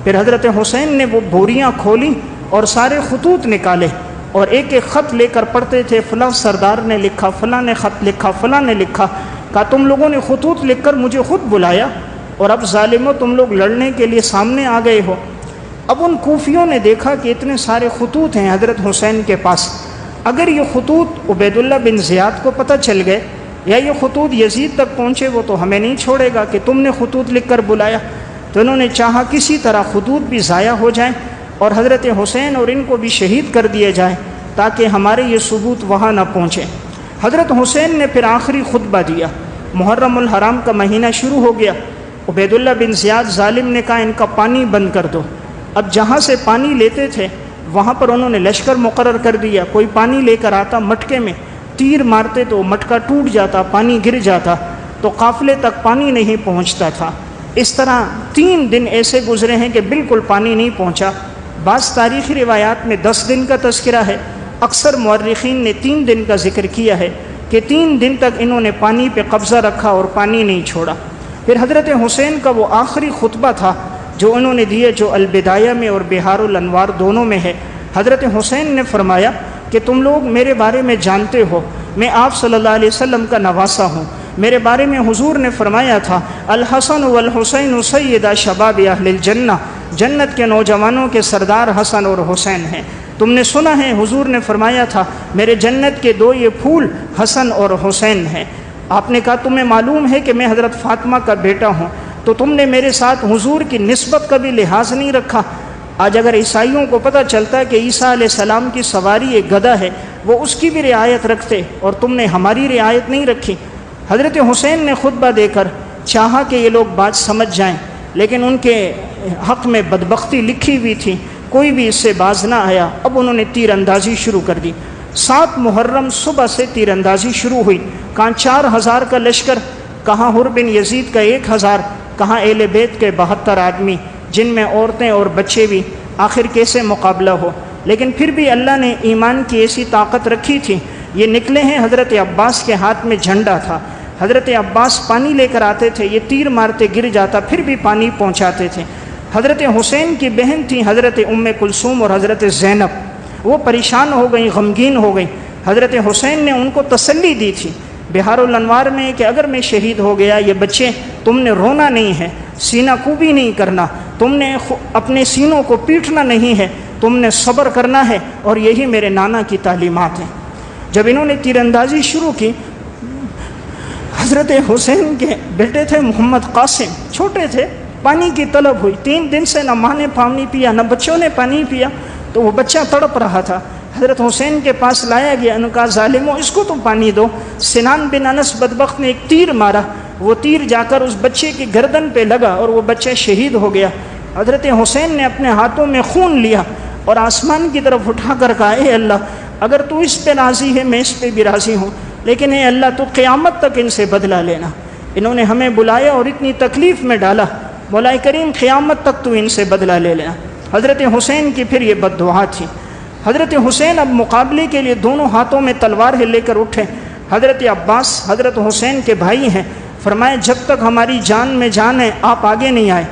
پھر حضرت حسین نے وہ بوریاں کھولیں اور سارے خطوط نکالے اور ایک ایک خط لے کر پڑھتے تھے، فلاں سردار نے لکھا، فلاں نے خط لکھا، فلاں نے لکھا۔ کہا تم لوگوں نے خطوط لکھ کر مجھے خود بلایا اور اب ظالموں تم لوگ لڑنے کے لیے سامنے آ گئے ہو۔ اب ان کوفیوں نے دیکھا کہ اتنے سارے خطوط ہیں حضرت حسین کے پاس، اگر یہ خطوط عبید اللہ بن زیاد کو پتہ چل گئے یا یہ خطوط یزید تک پہنچے وہ تو ہمیں نہیں چھوڑے گا کہ تم نے خطوط لکھ کر بلایا۔ تو انہوں نے چاہا کسی طرح خطوط بھی ضائع ہو جائیں اور حضرت حسین اور ان کو بھی شہید کر دیے جائیں تاکہ ہمارے یہ ثبوت وہاں نہ پہنچے۔ حضرت حسین نے پھر آخری خطبہ دیا، محرم الحرام کا مہینہ شروع ہو گیا۔ عبید اللہ بن زیاد ظالم نے کہا ان کا پانی بند کر دو۔ اب جہاں سے پانی لیتے تھے وہاں پر انہوں نے لشکر مقرر کر دیا، کوئی پانی لے کر آتا مٹکے میں، تیر مارتے تو مٹکا ٹوٹ جاتا، پانی گر جاتا، تو قافلے تک پانی نہیں پہنچتا تھا۔ اس طرح 3 دن ایسے گزرے ہیں کہ بالکل پانی نہیں پہنچا۔ بعض تاریخی روایات میں 10 دن کا تذکرہ ہے، اکثر مورخین نے 3 دن کا ذکر کیا ہے کہ 3 دن تک انہوں نے پانی پہ قبضہ رکھا اور پانی نہیں چھوڑا۔ پھر حضرت حسین کا وہ آخری خطبہ تھا جو انہوں نے دیے، جو البدایہ میں اور بہار الانوار دونوں میں ہے۔ حضرت حسین نے فرمایا کہ تم لوگ میرے بارے میں جانتے ہو میں آپ صلی اللہ علیہ وسلم کا نواسا ہوں، میرے بارے میں حضور نے فرمایا تھا الحسن والحسین سیدا شباب اہل الجنہ، جنت کے نوجوانوں کے سردار حسن اور حسین ہیں۔ تم نے سنا ہے حضور نے فرمایا تھا میرے جنت کے 2 یہ پھول حسن اور حسین ہیں۔ آپ نے کہا تمہیں معلوم ہے کہ میں حضرت فاطمہ کا بیٹا ہوں، تو تم نے میرے ساتھ حضور کی نسبت کا بھی لحاظ نہیں رکھا۔ آج اگر عیسائیوں کو پتہ چلتا ہے کہ عیسیٰ علیہ السلام کی سواری ایک گدھا ہے، وہ اس کی بھی رعایت رکھتے اور تم نے ہماری رعایت نہیں رکھی۔ حضرت حسین نے خطبہ دے کر چاہا کہ یہ لوگ بات سمجھ جائیں، لیکن ان کے حق میں بدبختی لکھی ہوئی تھی، کوئی بھی اس سے باز نہ آیا۔ اب انہوں نے تیر اندازی شروع کر دی۔ 7 محرم صبح سے تیر اندازی شروع ہوئی، کہاں 4000 کا لشکر، کہاں حر بن یزید کا 1000، کہاں اہل بیت کے 72 آدمی جن میں عورتیں اور بچے بھی۔ آخر کیسے مقابلہ ہو؟ لیکن پھر بھی اللہ نے ایمان کی ایسی طاقت رکھی تھی۔ یہ نکلے ہیں، حضرت عباس کے ہاتھ میں جھنڈا تھا، حضرت عباس پانی لے کر آتے تھے، یہ تیر مارتے گر جاتا، پھر بھی پانی پہنچاتے تھے۔ حضرت حسین کی بہن تھیں حضرت ام کلثوم اور حضرت زینب، وہ پریشان ہو گئیں، غمگین ہو گئیں۔ حضرت حسین نے ان کو تسلی دی تھی بہار الانوار میں کہ اگر میں شہید ہو گیا، یہ بچے تم نے رونا نہیں ہے، سینہ کوبی نہیں کرنا، تم نے اپنے سینوں کو پیٹنا نہیں ہے، تم نے صبر کرنا ہے، اور یہی میرے نانا کی تعلیمات ہیں۔ جب انہوں نے تیر اندازی شروع کی، حضرت حسین کے بیٹے تھے محمد قاسم، چھوٹے تھے، پانی کی طلب ہوئی، 3 دن سے نہ ماں نے پانی پیا نہ بچوں نے پانی پیا، تو وہ بچہ تڑپ رہا تھا۔ حضرت حسین کے پاس لایا گیا، انہوں نے کہا ظالموں اس کو تم پانی دو۔ سنان بن انس بدبخت نے ایک تیر مارا، وہ تیر جا کر اس بچے کی گردن پہ لگا اور وہ بچہ شہید ہو گیا۔ حضرت حسین نے اپنے ہاتھوں میں خون لیا اور آسمان کی طرف اٹھا کر کہا اے اللہ اگر تو اس پہ راضی ہے میں اس پہ بھی راضی ہوں، لیکن اے اللہ تو قیامت تک ان سے بدلہ لینا۔ انہوں نے ہمیں بلایا اور اتنی تکلیف میں ڈالا، مولا کریم قیامت تک تو ان سے بدلہ لے لینا۔ حضرت حسین کی پھر یہ بد دعا تھی۔ حضرت حسین اب مقابلے کے لیے دونوں ہاتھوں میں تلوار لے کر اٹھے۔ حضرت عباس حضرت حسین کے بھائی ہیں، فرمائے جب تک ہماری جان میں جان ہے آپ آگے نہیں آئے۔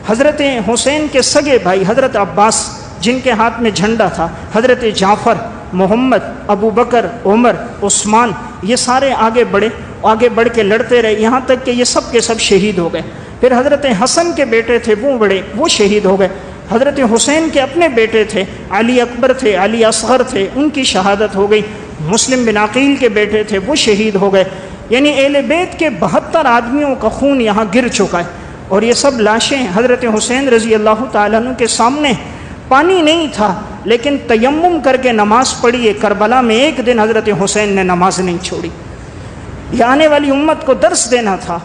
حضرت حسین کے سگے بھائی حضرت عباس جن کے ہاتھ میں جھنڈا تھا، حضرت جعفر، محمد، ابو بکر، عمر، عثمان، یہ سارے آگے بڑھ کے لڑتے رہے، یہاں تک کہ یہ سب کے سب شہید ہو گئے۔ پھر حضرت حسن کے بیٹے تھے وہ شہید ہو گئے۔ حضرت حسین کے اپنے بیٹے تھے، علی اکبر تھے، علی اصغر تھے، ان کی شہادت ہو گئی۔ مسلم بن عقیل کے بیٹے تھے، وہ شہید ہو گئے۔ یعنی اہل بیت کے 72 آدمیوں کا خون یہاں گر چکا ہے، اور یہ سب لاشیں حضرت حسین رضی اللہ تعالیٰ عنہ کے سامنے۔ پانی نہیں تھا لیکن تیمم کر کے نماز پڑھی ہے۔ کربلا میں ایک دن حضرت حسین نے نماز نہیں چھوڑی۔ یہ آنے والی امت کو درس دینا تھا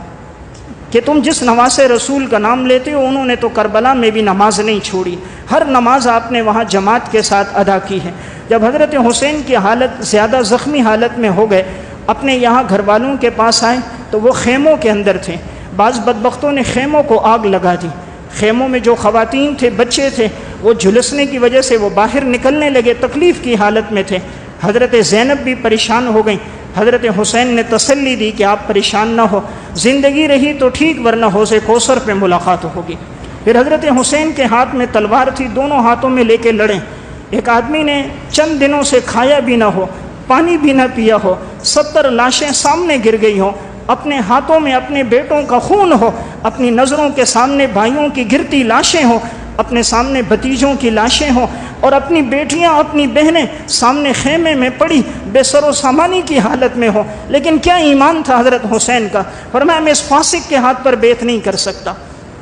کہ تم جس نواز رسول کا نام لیتے ہو، انہوں نے تو کربلا میں بھی نماز نہیں چھوڑی، ہر نماز آپ نے وہاں جماعت کے ساتھ ادا کی ہے۔ جب حضرت حسین کی حالت زیادہ زخمی حالت میں ہو گئے، اپنے یہاں گھر والوں کے پاس آئے تو وہ خیموں کے اندر تھے۔ بعض بدبختوں نے خیموں کو آگ لگا دی، خیموں میں جو خواتین تھے، بچے تھے، وہ جھلسنے کی وجہ سے وہ باہر نکلنے لگے، تکلیف کی حالت میں تھے۔ حضرت زینب بھی پریشان ہو گئیں، حضرت حسین نے تسلی دی کہ آپ پریشان نہ ہو، زندگی رہی تو ٹھیک ورنہ حوض کوثر پہ ملاقات ہوگی۔ پھر حضرت حسین کے ہاتھ میں تلوار تھی، دونوں ہاتھوں میں لے کے لڑیں۔ ایک آدمی نے چند دنوں سے کھایا بھی نہ ہو، پانی بھی نہ پیا ہو، 70 لاشیں سامنے گر گئی ہوں، اپنے ہاتھوں میں اپنے بیٹوں کا خون ہو، اپنی نظروں کے سامنے بھائیوں کی گرتی لاشیں ہوں، اپنے سامنے بھتیجوں کی لاشیں ہوں، اور اپنی بیٹیاں اپنی بہنیں سامنے خیمے میں پڑی بے سر و سامانی کی حالت میں ہو، لیکن کیا ایمان تھا حضرت حسین کا۔ فرمایا میں اس فاسق کے ہاتھ پر بیعت نہیں کر سکتا،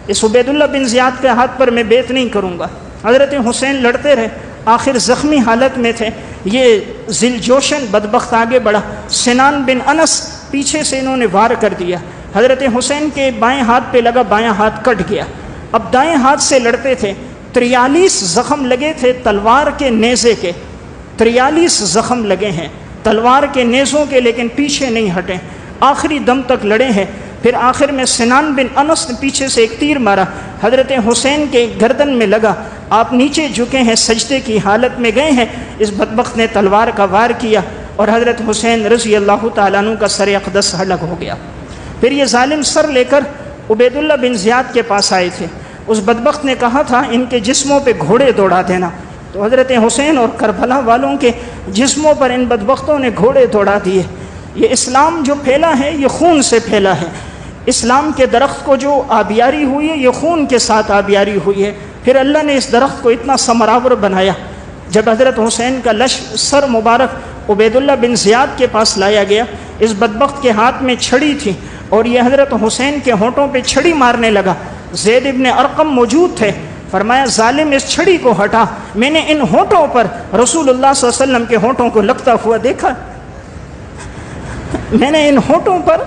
اس عبید اللہ بن زیاد کے ہاتھ پر میں بیعت نہیں کروں گا۔ حضرت حسین لڑتے رہے، آخر زخمی حالت میں تھے، یہ ذل جوشن بدبخت آگے بڑھا، سنان بن انس پیچھے سے انہوں نے وار کر دیا، حضرت حسین کے بائیں ہاتھ پہ لگا، بائیں ہاتھ کٹ گیا۔ اب دائیں ہاتھ سے لڑتے تھے، 43 زخم لگے تھے تلوار کے نیزے کے، 43 زخم لگے ہیں تلوار کے نیزوں کے، لیکن پیچھے نہیں ہٹے، آخری دم تک لڑے ہیں۔ پھر آخر میں سنان بن انس نے پیچھے سے ایک تیر مارا، حضرت حسین کے گردن میں لگا، آپ نیچے جھکے ہیں، سجدے کی حالت میں گئے ہیں، اس بدبخت نے تلوار کا وار کیا اور حضرت حسین رضی اللہ تعالیٰ عنہ کا سر اقدس ہلک ہو گیا۔ پھر یہ ظالم سر لے کر عبید اللہ بن زیاد کے پاس آئے تھے، اس بدبخت نے کہا تھا ان کے جسموں پہ گھوڑے دوڑا دینا، تو حضرت حسین اور کربلا والوں کے جسموں پر ان بدبختوں نے گھوڑے دوڑا دیے۔ یہ اسلام جو پھیلا ہے یہ خون سے پھیلا ہے، اسلام کے درخت کو جو آبیاری ہوئی ہے یہ خون کے ساتھ آبیاری ہوئی ہے۔ پھر اللہ نے اس درخت کو اتنا ثمراور بنایا، جب حضرت حسین کا سر مبارک عبید اللہ بن زیاد کے پاس لایا گیا، اس بدبخت کے ہاتھ میں چھڑی تھی اور یہ حضرت حسین کے ہونٹوں پہ چھڑی مارنے لگا۔ زید ابن ارقم موجود تھے، فرمایا ظالم اس چھڑی کو ہٹا، میں نے ان ہونٹوں پر رسول اللہ صلی اللہ علیہ وسلم کے ہونٹوں کو لگتا ہوا دیکھا، میں نے ان ہونٹوں پر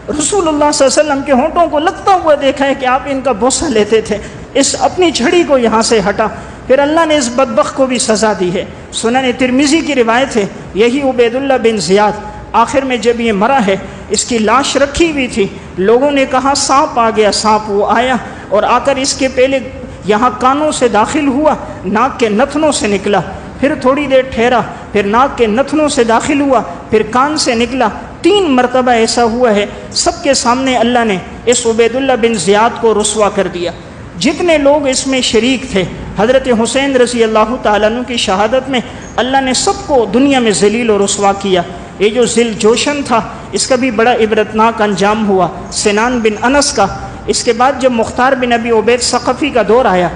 رسول اللہ صلی اللہ علیہ وسلم کے ہونٹوں کو لگتا ہوا دیکھا ہے کہ آپ ان کا بوسہ لیتے تھے، اس اپنی چھڑی کو یہاں سے ہٹا۔ پھر اللہ نے اس بدبخت کو بھی سزا دی ہے۔ سنن ترمذی کی روایت ہے، یہی عبید اللہ بن زیاد آخر میں جب یہ مرا ہے، اس کی لاش رکھی ہوئی تھی، لوگوں نے کہا سانپ آ گیا، سانپ، وہ آیا اور آ کر اس کے پہلے یہاں کانوں سے داخل ہوا، ناک کے نتنوں سے نکلا، پھر تھوڑی دیر ٹھہرا، پھر ناک کے نتنوں سے داخل ہوا، پھر کان سے نکلا، 3 مرتبہ ایسا ہوا ہے۔ سب کے سامنے اللہ نے اس عبید اللہ بن زیاد کو رسوا کر دیا۔ جتنے لوگ اس میں شریک تھے، حضرت حسین رضی اللہ تعالیٰ عنہ کی شہادت میں اللہ نے سب کو دنیا میں ذلیل و رسوا کیا۔ یہ جو ذل جوشن تھا اس کا بھی بڑا عبرتناک انجام ہوا، سنان بن انس کا۔ اس کے بعد جب مختار بن ابی عبید ثقفی کا دور آیا،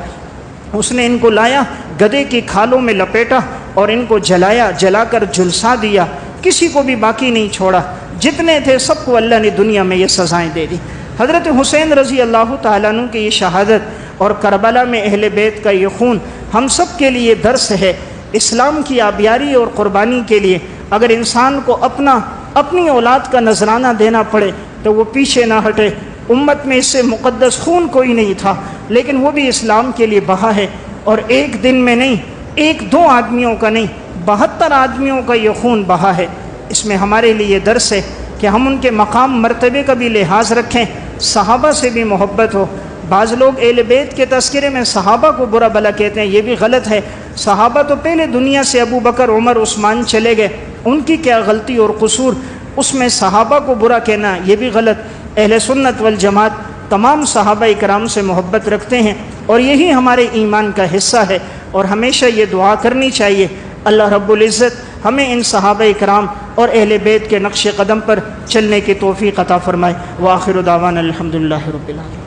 اس نے ان کو لایا، گدھے کی کھالوں میں لپیٹا اور ان کو جلایا، جلا کر جھلسا دیا، کسی کو بھی باقی نہیں چھوڑا، جتنے تھے سب کو اللہ نے دنیا میں یہ سزائیں دے دی۔ حضرت حسین رضی اللہ تعالیٰ عنہ کی یہ شہادت اور کربلا میں اہل بیت کا یہ خون ہم سب کے لیے درس ہے۔ اسلام کی آبیاری اور قربانی کے لیے اگر انسان کو اپنی اولاد کا نذرانہ دینا پڑے تو وہ پیچھے نہ ہٹے۔ امت میں اس سے مقدس خون کوئی نہیں تھا، لیکن وہ بھی اسلام کے لیے بہا ہے، اور ایک دن میں نہیں، 1-2 آدمیوں کا نہیں، 72 آدمیوں کا یہ خون بہا ہے۔ اس میں ہمارے لیے درس ہے کہ ہم ان کے مقام مرتبے کا بھی لحاظ رکھیں، صحابہ سے بھی محبت ہو۔ بعض لوگ اہل بیت کے تذکرے میں صحابہ کو برا بھلا کہتے ہیں، یہ بھی غلط ہے۔ صحابہ تو پہلے دنیا سے ابو بکر، عمر، عثمان چلے گئے، ان کی کیا غلطی اور قصور، اس میں صحابہ کو برا کہنا یہ بھی غلط۔ اہل سنت والجماعت تمام صحابہ اکرام سے محبت رکھتے ہیں اور یہی ہمارے ایمان کا حصہ ہے، اور ہمیشہ یہ دعا کرنی چاہیے اللہ رب العزت ہمیں ان صحابہ اکرام اور اہل بیت کے نقش قدم پر چلنے کی توفیق عطا فرمائے۔ وآخر دعوانا الحمدللہ رب العالمین۔